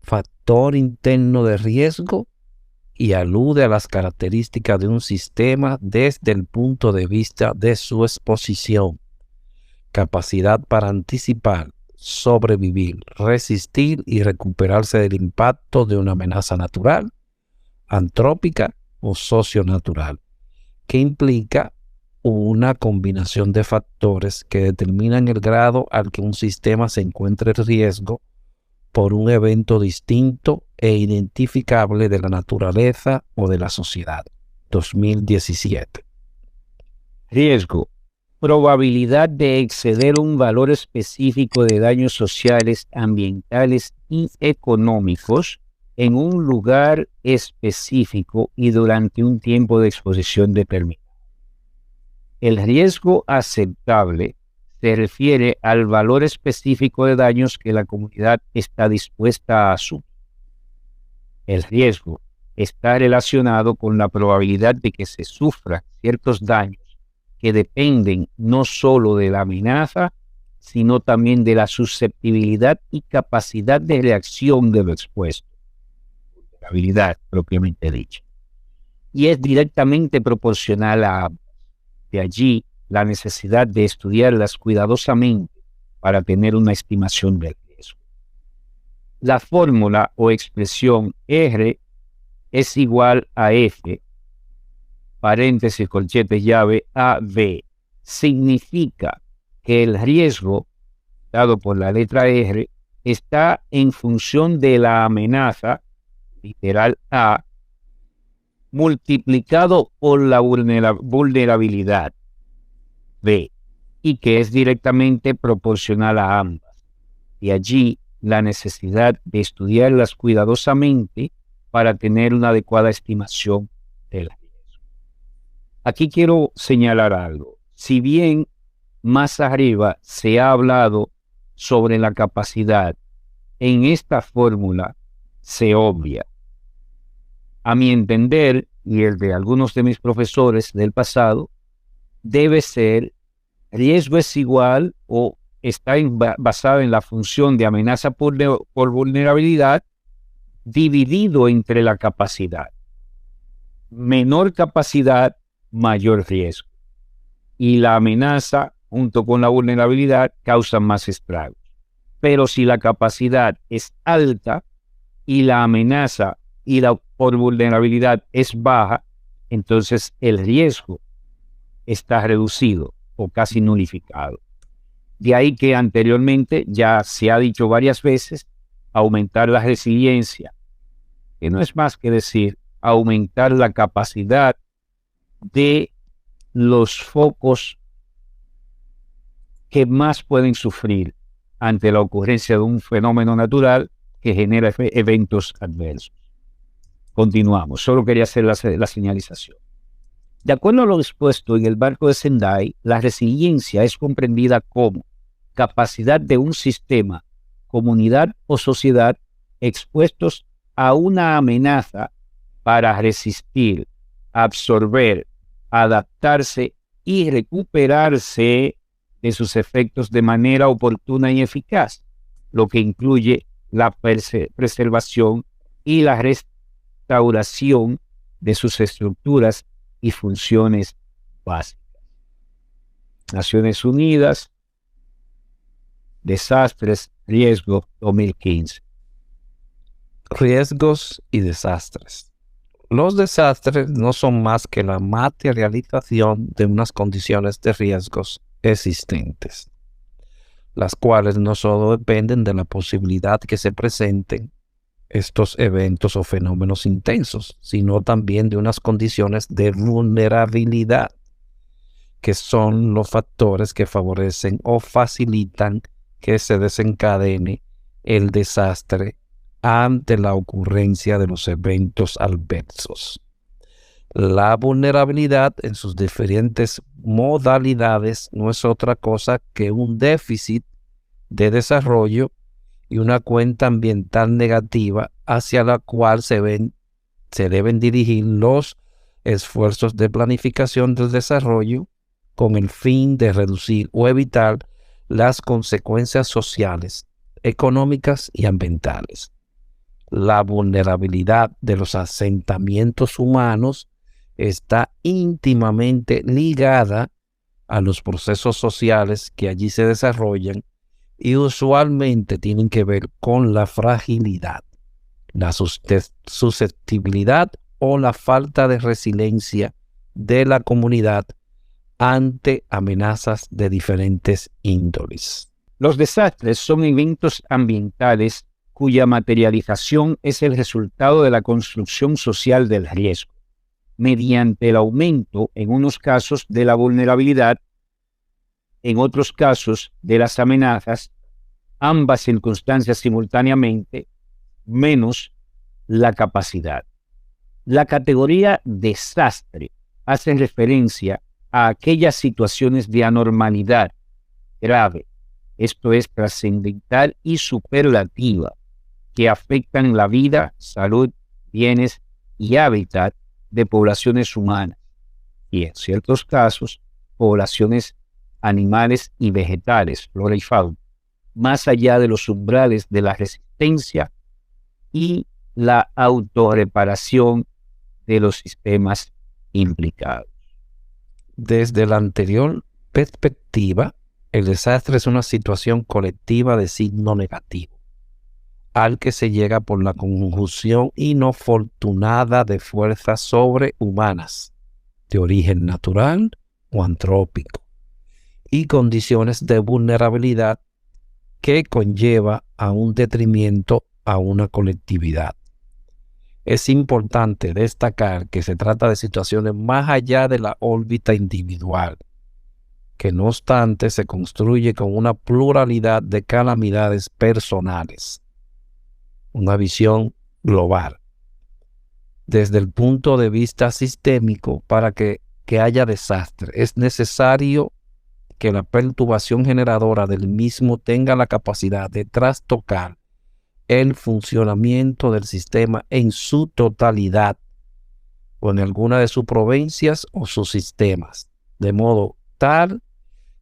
factor interno de riesgo, y alude a las características de un sistema desde el punto de vista de su exposición, capacidad para anticipar, sobrevivir, resistir y recuperarse del impacto de una amenaza natural, antrópica o socionatural, que implica una combinación de factores que determinan el grado al que un sistema se encuentra en riesgo por un evento distinto e identificable de la naturaleza o de la sociedad. 2017. Riesgo. probabilidad de exceder un valor específico de daños sociales, ambientales y económicos en un lugar específico y durante un tiempo de exposición determinado. El riesgo aceptable se refiere al valor específico de daños que la comunidad está dispuesta a asumir. El riesgo está relacionado con la probabilidad de que se sufran ciertos daños que dependen no solo de la amenaza, sino también de la susceptibilidad y capacidad de reacción de lo expuesto, vulnerabilidad propiamente dicha, y es directamente proporcional a ambas. De allí la necesidad de estudiarlas cuidadosamente para tener una estimación del riesgo. La fórmula o expresión R es igual a F, paréntesis, corchete, llave, AB, significa que el riesgo dado por la letra R está en función de la amenaza, literal A, multiplicado por la vulnerabilidad, B, y que es directamente proporcional a ambas. De allí la necesidad de estudiarlas cuidadosamente para tener una adecuada estimación del riesgo. Aquí quiero señalar algo. Si bien más arriba se ha hablado sobre la capacidad, en esta fórmula se obvia. A mi entender, y el de algunos de mis profesores del pasado, debe ser riesgo es igual o está basado en la función de amenaza por vulnerabilidad dividido entre la capacidad. Menor capacidad, mayor riesgo. Y la amenaza junto con la vulnerabilidad causan más estragos. Pero si la capacidad es alta y la amenaza y la por vulnerabilidad es baja, entonces el riesgo está reducido o casi nulificado. De ahí que anteriormente ya se ha dicho varias veces, aumentar la resiliencia, que no es más que decir aumentar la capacidad de los focos que más pueden sufrir ante la ocurrencia de un fenómeno natural que genera eventos adversos. Continuamos, solo quería hacer la señalización. De acuerdo a lo expuesto en el marco de Sendai, la resiliencia es comprendida como capacidad de un sistema, comunidad o sociedad expuestos a una amenaza para resistir, absorber, adaptarse y recuperarse de sus efectos de manera oportuna y eficaz, lo que incluye la preservación y la restauración de sus estructuras y funciones básicas. Naciones Unidas, Desastres, Riesgo, 2015. Riesgos y desastres. Los desastres no son más que la materialización de unas condiciones de riesgos existentes, las cuales no solo dependen de la posibilidad que se presenten estos eventos o fenómenos intensos, sino también de unas condiciones de vulnerabilidad, que son los factores que favorecen o facilitan que se desencadene el desastre ante la ocurrencia de los eventos adversos. La vulnerabilidad en sus diferentes modalidades no es otra cosa que un déficit de desarrollo y una cuenta ambiental negativa hacia la cual se deben dirigir los esfuerzos de planificación del desarrollo con el fin de reducir o evitar las consecuencias sociales, económicas y ambientales. La vulnerabilidad de los asentamientos humanos está íntimamente ligada a los procesos sociales que allí se desarrollan y usualmente tienen que ver con la fragilidad, la susceptibilidad o la falta de resiliencia de la comunidad ante amenazas de diferentes índoles. Los desastres son eventos ambientales cuya materialización es el resultado de la construcción social del riesgo, mediante el aumento, en unos casos, de la vulnerabilidad en otros casos de las amenazas, ambas circunstancias simultáneamente, menos la capacidad. La categoría desastre hace referencia a aquellas situaciones de anormalidad grave, esto es trascendental y superlativa, que afectan la vida, salud, bienes y hábitat de poblaciones humanas y, en ciertos casos, poblaciones animales y vegetales, flora y fauna, más allá de los umbrales de la resistencia y la autorreparación de los sistemas implicados. Desde la anterior perspectiva, el desastre es una situación colectiva de signo negativo, al que se llega por la conjunción inofortunada de fuerzas sobrehumanas, de origen natural o antrópico, y condiciones de vulnerabilidad que conlleva a un detrimento a una colectividad. Es importante destacar que se trata de situaciones más allá de la órbita individual, que no obstante se construye con una pluralidad de calamidades personales, una visión global. Desde el punto de vista sistémico, para que haya desastre, es necesario que la perturbación generadora del mismo tenga la capacidad de trastocar el funcionamiento del sistema en su totalidad, o en alguna de sus provincias o sus sistemas, de modo tal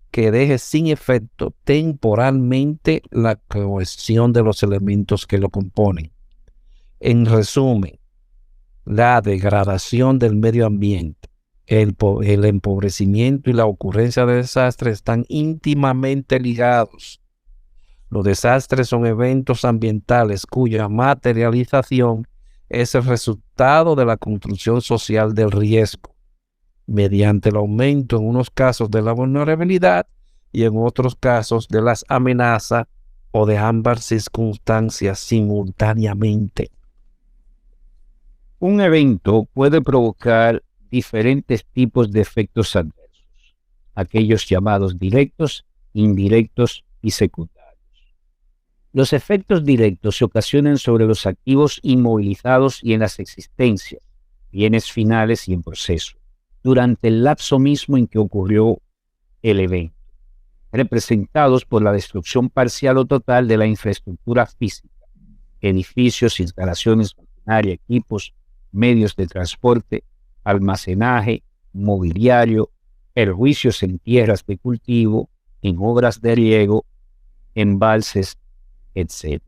que deje sin efecto temporalmente la cohesión de los elementos que lo componen. En resumen, la degradación del medio ambiente, el empobrecimiento y la ocurrencia de desastres están íntimamente ligados. Los desastres son eventos ambientales cuya materialización es el resultado de la construcción social del riesgo, mediante el aumento en unos casos de la vulnerabilidad y en otros casos de las amenazas o de ambas circunstancias simultáneamente. Un evento puede provocar diferentes tipos de efectos adversos, aquellos llamados directos, indirectos y secundarios. Los efectos directos se ocasionan sobre los activos inmovilizados y en las existencias, bienes finales y en proceso, durante el lapso mismo en que ocurrió el evento, representados por la destrucción parcial o total de la infraestructura física, edificios, instalaciones, maquinaria, equipos, medios de transporte, almacenaje, mobiliario, perjuicios en tierras de cultivo, en obras de riego, embalses, etc.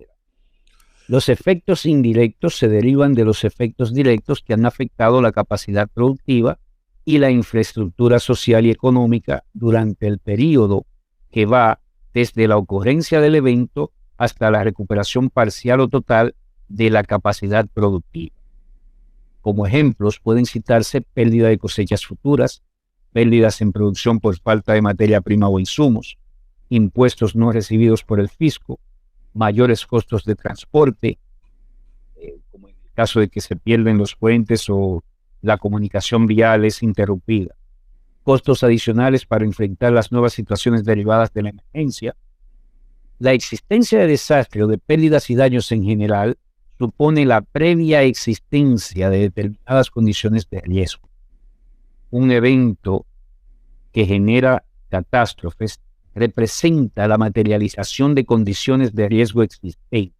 Los efectos indirectos se derivan de los efectos directos que han afectado la capacidad productiva y la infraestructura social y económica durante el periodo que va desde la ocurrencia del evento hasta la recuperación parcial o total de la capacidad productiva. Como ejemplos pueden citarse pérdida de cosechas futuras, pérdidas en producción por falta de materia prima o insumos, impuestos no recibidos por el fisco, mayores costos de transporte, como en el caso de que se pierden los puentes o la comunicación vial es interrumpida, costos adicionales para enfrentar las nuevas situaciones derivadas de la emergencia. La existencia de desastre o de pérdidas y daños en general supone la previa existencia de determinadas condiciones de riesgo. Un evento que genera catástrofes representa la materialización de condiciones de riesgo existentes.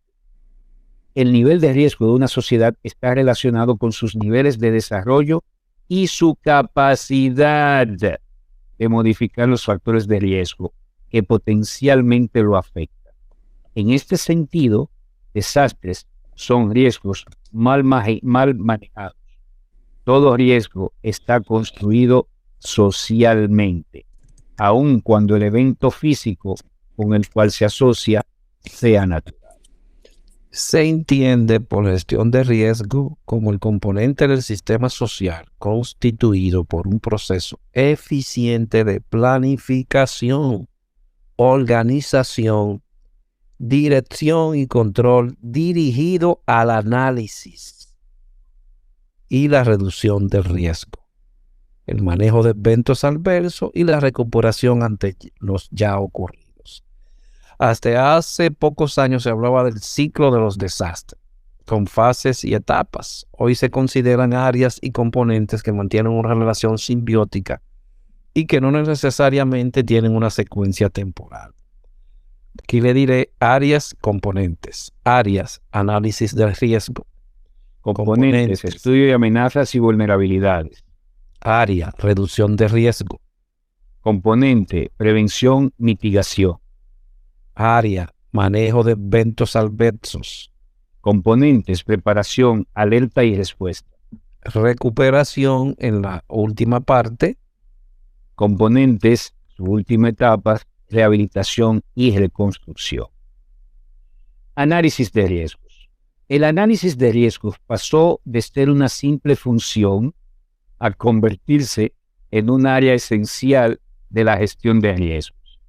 El nivel de riesgo de una sociedad está relacionado con sus niveles de desarrollo y su capacidad de modificar los factores de riesgo que potencialmente lo afectan. En este sentido, desastres son riesgos mal manejados. Todo riesgo está construido socialmente, aun cuando el evento físico con el cual se asocia sea natural. Se entiende por gestión de riesgo como el componente del sistema social constituido por un proceso eficiente de planificación, organización, dirección y control dirigido al análisis y la reducción del riesgo. el manejo de eventos adversos y la recuperación ante los ya ocurridos. Hasta hace pocos años se hablaba del ciclo de los desastres, con fases y etapas. Hoy se consideran áreas y componentes que mantienen una relación simbiótica y que no necesariamente tienen una secuencia temporal. Aquí le diré áreas, componentes. Áreas, análisis de riesgo. Componentes, estudio de amenazas y vulnerabilidades. Área, reducción de riesgo. Componente, prevención, mitigación. Área, manejo de eventos adversos. Componentes, preparación, alerta y respuesta. Recuperación en la última parte. Componentes, su última etapa, rehabilitación y reconstrucción. Análisis de riesgos. El análisis de riesgos pasó de ser una simple función a convertirse en un área esencial de la gestión de riesgos,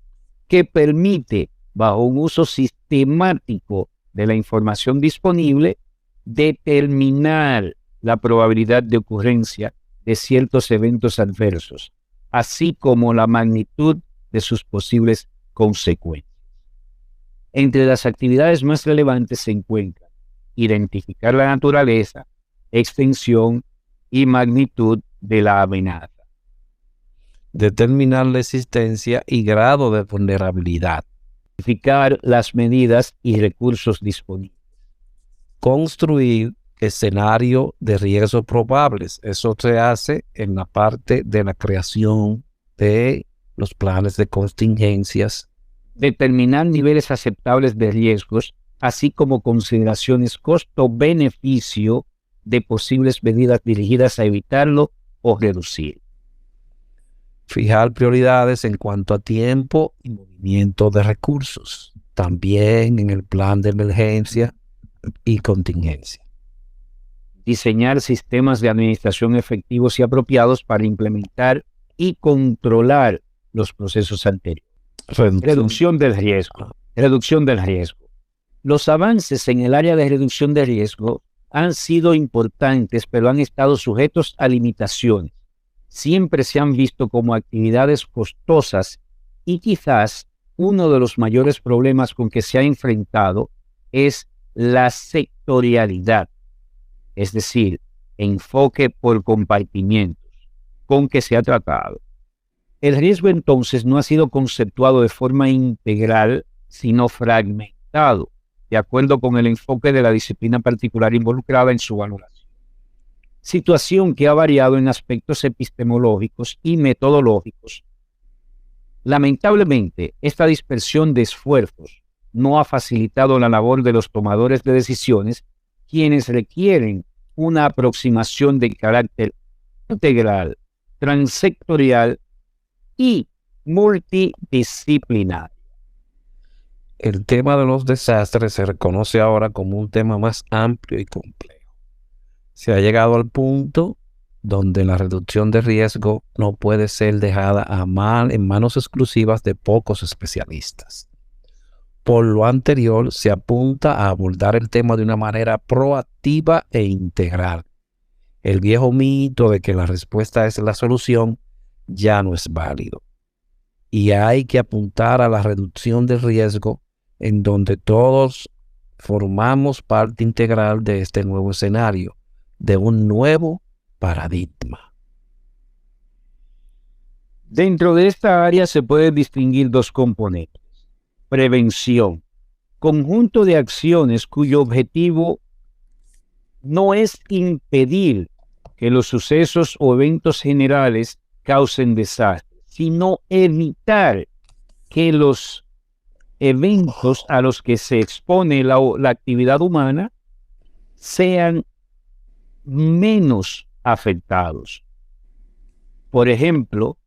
que permite, bajo un uso sistemático de la información disponible, determinar la probabilidad de ocurrencia de ciertos eventos adversos, así como la magnitud de sus posibles consecuencias. Entre las actividades más relevantes se encuentran identificar la naturaleza, extensión y magnitud de la amenaza. Determinar la existencia y grado de vulnerabilidad. Identificar las medidas y recursos disponibles. Construir escenario de riesgos probables. Eso se hace en la parte de la creación de los planes de contingencias. Determinar niveles aceptables de riesgos, así como consideraciones costo-beneficio de posibles medidas dirigidas a evitarlo o reducir. Fijar prioridades en cuanto a tiempo y movimiento de recursos. También en el plan de emergencia y contingencia. Diseñar sistemas de administración efectivos y apropiados para implementar y controlar los procesos anteriores. Reducción del riesgo. Reducción del riesgo. Los avances en el área de reducción de riesgo han sido importantes, pero han estado sujetos a limitaciones. Siempre se han visto como actividades costosas y quizás uno de los mayores problemas con que se ha enfrentado es la sectorialidad, es decir, enfoque por compartimientos, con que se ha tratado. El riesgo entonces no ha sido conceptuado de forma integral, sino fragmentado, de acuerdo con el enfoque de la disciplina particular involucrada en su valoración. Situación que ha variado en aspectos epistemológicos y metodológicos. Lamentablemente, esta dispersión de esfuerzos no ha facilitado la labor de los tomadores de decisiones, quienes requieren una aproximación de carácter integral, transsectorial y multidisciplinar. El tema de los desastres se reconoce ahora como un tema más amplio y complejo. Se ha llegado al punto donde la reducción de riesgo no puede ser dejada en manos exclusivas de pocos especialistas. Por lo anterior, se apunta a abordar el tema de una manera proactiva e integral. El viejo mito de que la respuesta es la solución ya no es válido. Y hay que apuntar a la reducción del riesgo en donde todos formamos parte integral de este nuevo escenario, de un nuevo paradigma. Dentro de esta área se pueden distinguir dos componentes. Prevención, conjunto de acciones cuyo objetivo no es impedir que los sucesos o eventos generales causen desastres, sino evitar que los eventos a los que se expone la actividad humana sean menos afectados. Por ejemplo,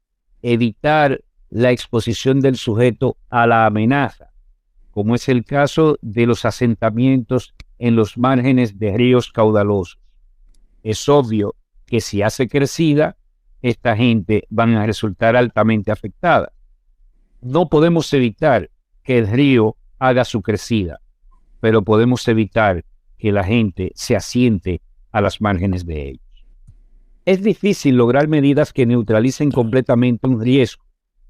evitar la exposición del sujeto a la amenaza, como es el caso de los asentamientos en los márgenes de ríos caudalosos. Es obvio que si hace crecida, esta gente van a resultar altamente afectada. No podemos evitar que el río haga su crecida, pero podemos evitar que la gente se asiente a las márgenes de ellos. Es difícil lograr medidas que neutralicen completamente un riesgo,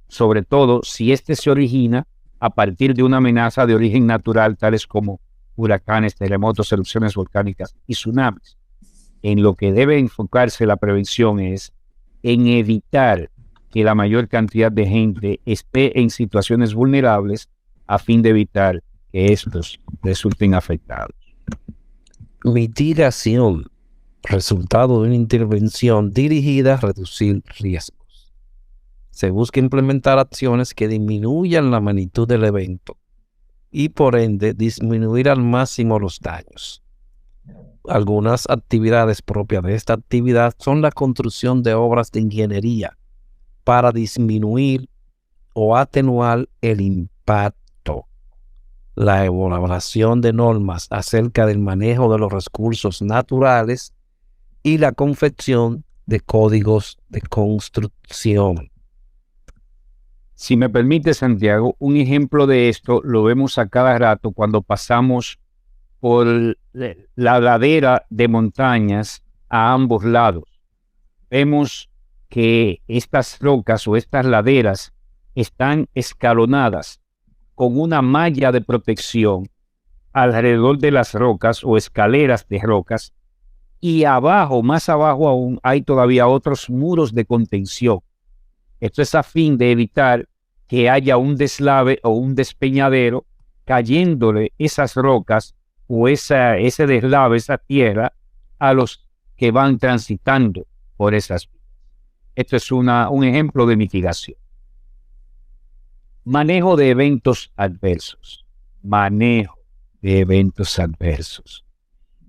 sobre todo si éste se origina a partir de una amenaza de origen natural, tales como huracanes, terremotos, erupciones volcánicas y tsunamis. En lo que debe enfocarse la prevención es en evitar que la mayor cantidad de gente esté en situaciones vulnerables a fin de evitar que estos resulten afectados. Mitigación, resultado de una intervención dirigida a reducir riesgos. Se busca implementar acciones que disminuyan la magnitud del evento y por ende disminuir al máximo los daños. Algunas actividades propias de esta actividad son la construcción de obras de ingeniería para disminuir o atenuar el impacto, la elaboración de normas acerca del manejo de los recursos naturales y la confección de códigos de construcción. Si me permite, Santiago, un ejemplo de esto lo vemos a cada rato cuando pasamos por la ladera de montañas a ambos lados. Vemos que estas rocas o estas laderas están escalonadas con una malla de protección alrededor de las rocas o escaleras de rocas, y abajo, más abajo aún, hay todavía otros muros de contención. Esto es a fin de evitar que haya un deslave o un despeñadero cayéndole esas rocas o ese deslave, esa tierra, a los que van transitando por esas vías. Esto es un ejemplo de mitigación. Manejo de eventos adversos. Manejo de eventos adversos.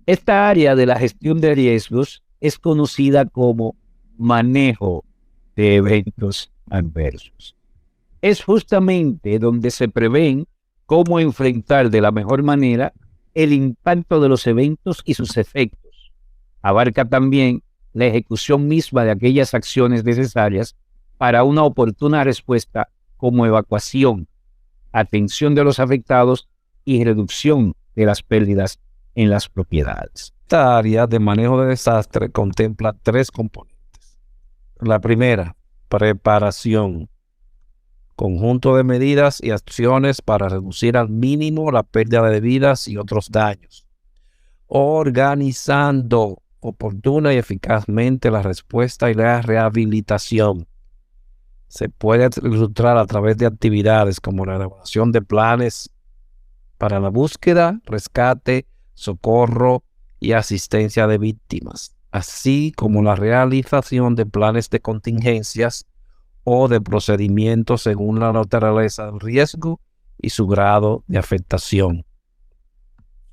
Esta área de la gestión de riesgos es conocida como manejo de eventos adversos. Es justamente donde se prevén cómo enfrentar de la mejor manera el impacto de los eventos y sus efectos. Abarca también la ejecución misma de aquellas acciones necesarias para una oportuna respuesta, como evacuación, atención de los afectados y reducción de las pérdidas en las propiedades. Esta área de manejo de desastre contempla 3 componentes. La primera, preparación. Conjunto de medidas y acciones para reducir al mínimo la pérdida de vidas y otros daños. Organizando oportuna y eficazmente la respuesta y la rehabilitación. Se puede ilustrar a través de actividades como la elaboración de planes para la búsqueda, rescate, socorro y asistencia de víctimas, así como la realización de planes de contingencias o de procedimientos según la naturaleza del riesgo y su grado de afectación.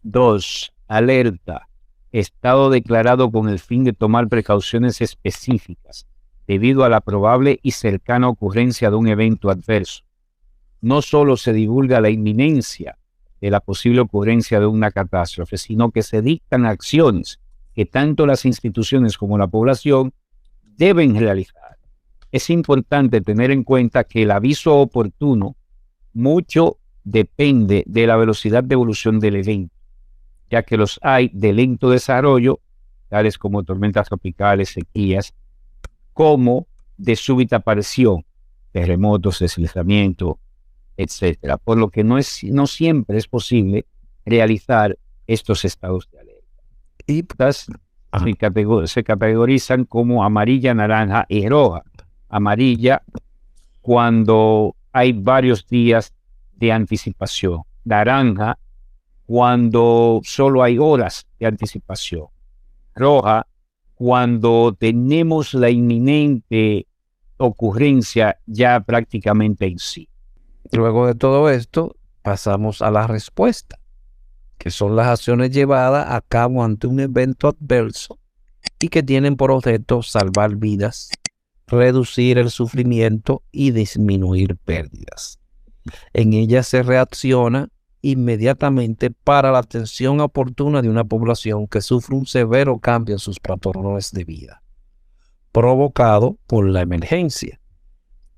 2. Alerta. Estado declarado con el fin de tomar precauciones específicas debido a la probable y cercana ocurrencia de un evento adverso. No solo se divulga la inminencia de la posible ocurrencia de una catástrofe, sino que se dictan acciones que tanto las instituciones como la población deben realizar. Es importante tener en cuenta que el aviso oportuno mucho depende de la velocidad de evolución del evento, ya que los hay de lento desarrollo, tales como tormentas tropicales, sequías, como de súbita aparición, terremotos, deslizamiento, etcétera. Por lo que no siempre es posible realizar estos estados de alerta. Y se categorizan como amarilla, naranja y roja. Amarilla cuando hay varios días de anticipación. Naranja cuando solo hay horas de anticipación. Roja cuando tenemos la inminente ocurrencia ya prácticamente en sí. Luego de todo esto, pasamos a la respuesta, que son las acciones llevadas a cabo ante un evento adverso y que tienen por objeto salvar vidas, reducir el sufrimiento y disminuir pérdidas. En ellas se reacciona inmediatamente para la atención oportuna de una población que sufre un severo cambio en sus patrones de vida, provocado por la emergencia.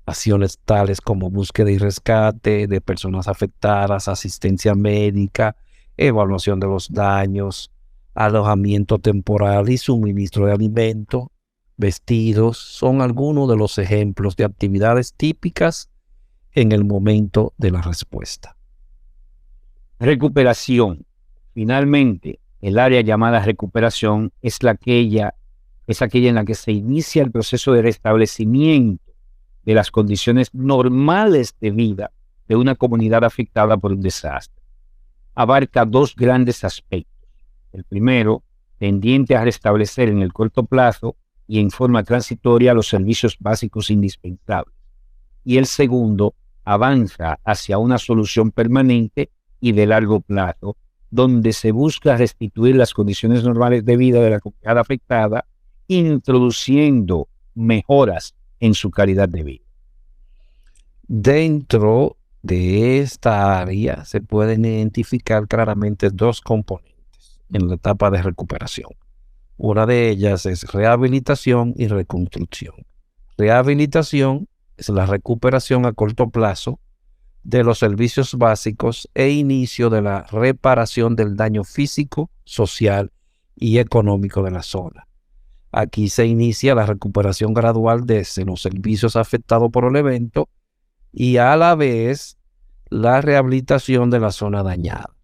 Acciones tales como búsqueda y rescate de personas afectadas, asistencia médica, evaluación de los daños, alojamiento temporal y suministro de alimentos, vestidos, son algunos de los ejemplos de actividades típicas en el momento de la respuesta. Recuperación. Finalmente, el área llamada recuperación es aquella en la que se inicia el proceso de restablecimiento de las condiciones normales de vida de una comunidad afectada por un desastre. Abarca dos grandes aspectos. El primero, tendiente a restablecer en el corto plazo y en forma transitoria los servicios básicos indispensables. Y el segundo, avanza hacia una solución permanente y de largo plazo, donde se busca restituir las condiciones normales de vida de la comunidad afectada, introduciendo mejoras en su calidad de vida. Dentro de esta área se pueden identificar claramente dos componentes en la etapa de recuperación. Una de ellas es rehabilitación y reconstrucción. Rehabilitación es la recuperación a corto plazo de los servicios básicos e inicio de la reparación del daño físico, social y económico de la zona. Aquí se inicia la recuperación gradual de los servicios afectados por el evento y a la vez la rehabilitación de la zona dañada.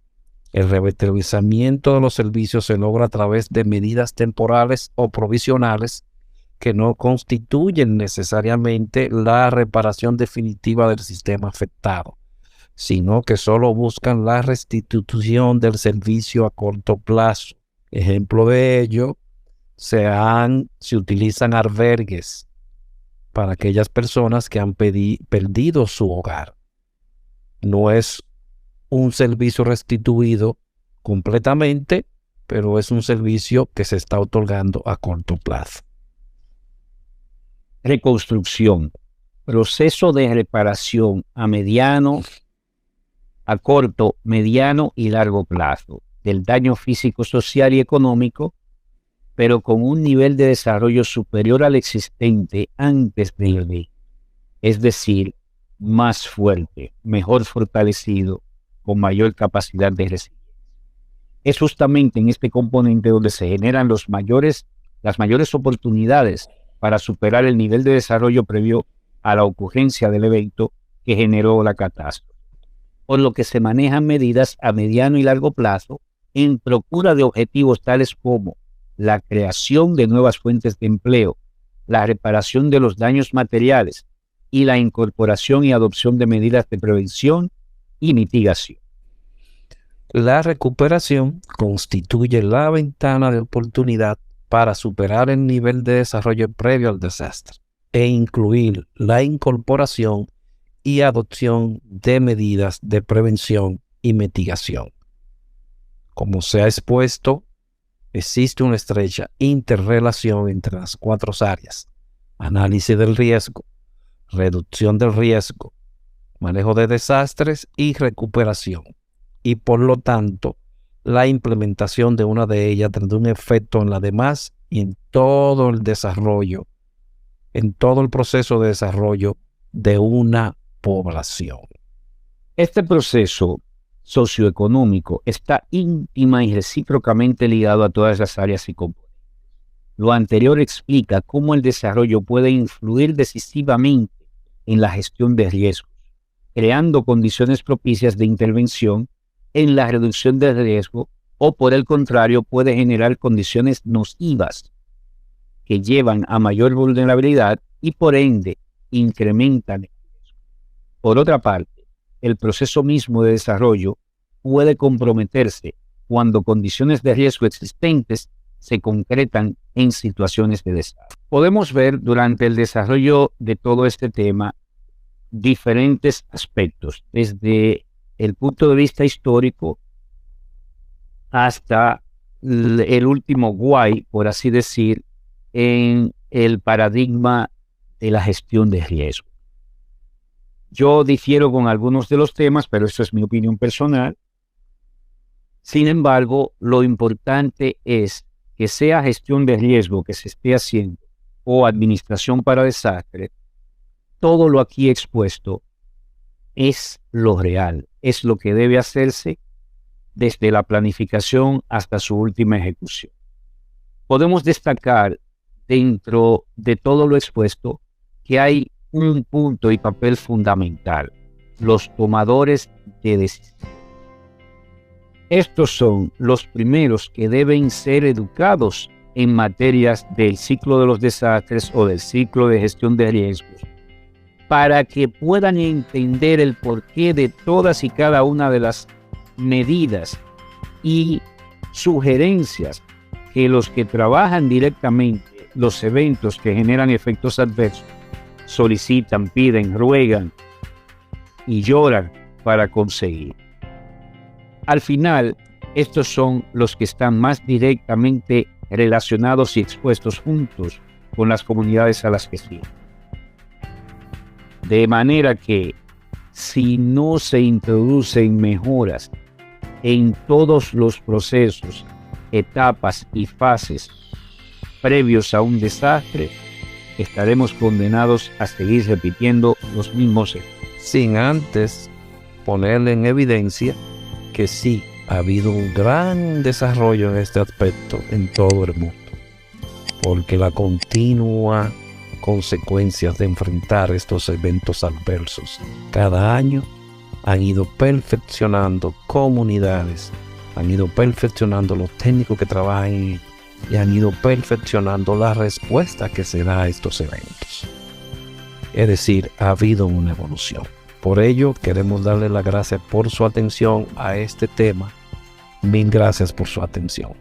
El revitalizamiento de los servicios se logra a través de medidas temporales o provisionales que no constituyen necesariamente la reparación definitiva del sistema afectado, sino que solo buscan la restitución del servicio a corto plazo. Ejemplo de ello, se utilizan albergues para aquellas personas que han perdido su hogar. No es un servicio restituido completamente, pero es un servicio que se está otorgando a corto plazo. Reconstrucción. Proceso de reparación a corto, mediano y largo plazo del daño físico, social y económico, pero con un nivel de desarrollo superior al existente antes del evento. Es decir, más fuerte, mejor fortalecido, con mayor capacidad de resiliencia. Es justamente en este componente donde se generan las mayores oportunidades para superar el nivel de desarrollo previo a la ocurrencia del evento que generó la catástrofe. Por lo que se manejan medidas a mediano y largo plazo en procura de objetivos tales como la creación de nuevas fuentes de empleo, la reparación de los daños materiales y la incorporación y adopción de medidas de prevención y mitigación. La recuperación constituye la ventana de oportunidad para superar el nivel de desarrollo previo al desastre e incluir la incorporación y adopción de medidas de prevención y mitigación. Como se ha expuesto, existe una estrecha interrelación entre las cuatro áreas: análisis del riesgo, reducción del riesgo, manejo de desastres y recuperación. Y por lo tanto, la implementación de una de ellas tendrá un efecto en la demás y en todo el desarrollo, en todo el proceso de desarrollo de una población. Este proceso socioeconómico está íntima y recíprocamente ligado a todas las áreas y componentes. Lo anterior explica cómo el desarrollo puede influir decisivamente en la gestión de riesgos, creando condiciones propicias de intervención en la reducción del riesgo, o por el contrario puede generar condiciones nocivas que llevan a mayor vulnerabilidad y por ende incrementan el riesgo. Por otra parte, el proceso mismo de desarrollo puede comprometerse cuando condiciones de riesgo existentes se concretan en situaciones de desastre. Podemos ver durante el desarrollo de todo este tema diferentes aspectos, desde el punto de vista histórico hasta el último guay, por así decir, en el paradigma de la gestión de riesgo. Yo difiero con algunos de los temas, pero esto es mi opinión personal. Sin embargo, lo importante es que sea gestión de riesgo que se esté haciendo o administración para desastres, todo lo aquí expuesto es lo real, es lo que debe hacerse desde la planificación hasta su última ejecución. Podemos destacar dentro de todo lo expuesto que hay un punto y papel fundamental: los tomadores de decisión. Estos son los primeros que deben ser educados en materias del ciclo de los desastres o del ciclo de gestión de riesgos, para que puedan entender el porqué de todas y cada una de las medidas y sugerencias que los que trabajan directamente los eventos que generan efectos adversos solicitan, piden, ruegan y lloran para conseguir. Al final, estos son los que están más directamente relacionados y expuestos juntos con las comunidades a las que sirven. De manera que, si no se introducen mejoras en todos los procesos, etapas y fases previos a un desastre, estaremos condenados a seguir repitiendo los mismos errores. Sin antes ponerle en evidencia que sí ha habido un gran desarrollo en este aspecto en todo el mundo, porque la continua consecuencias de enfrentar estos eventos adversos cada año han ido perfeccionando comunidades, han ido perfeccionando los técnicos que trabajan en ello y han ido perfeccionando la respuesta que se da a estos eventos. Es decir, ha habido una evolución. Por ello, queremos darle las gracias por su atención a este tema. Mil gracias por su atención.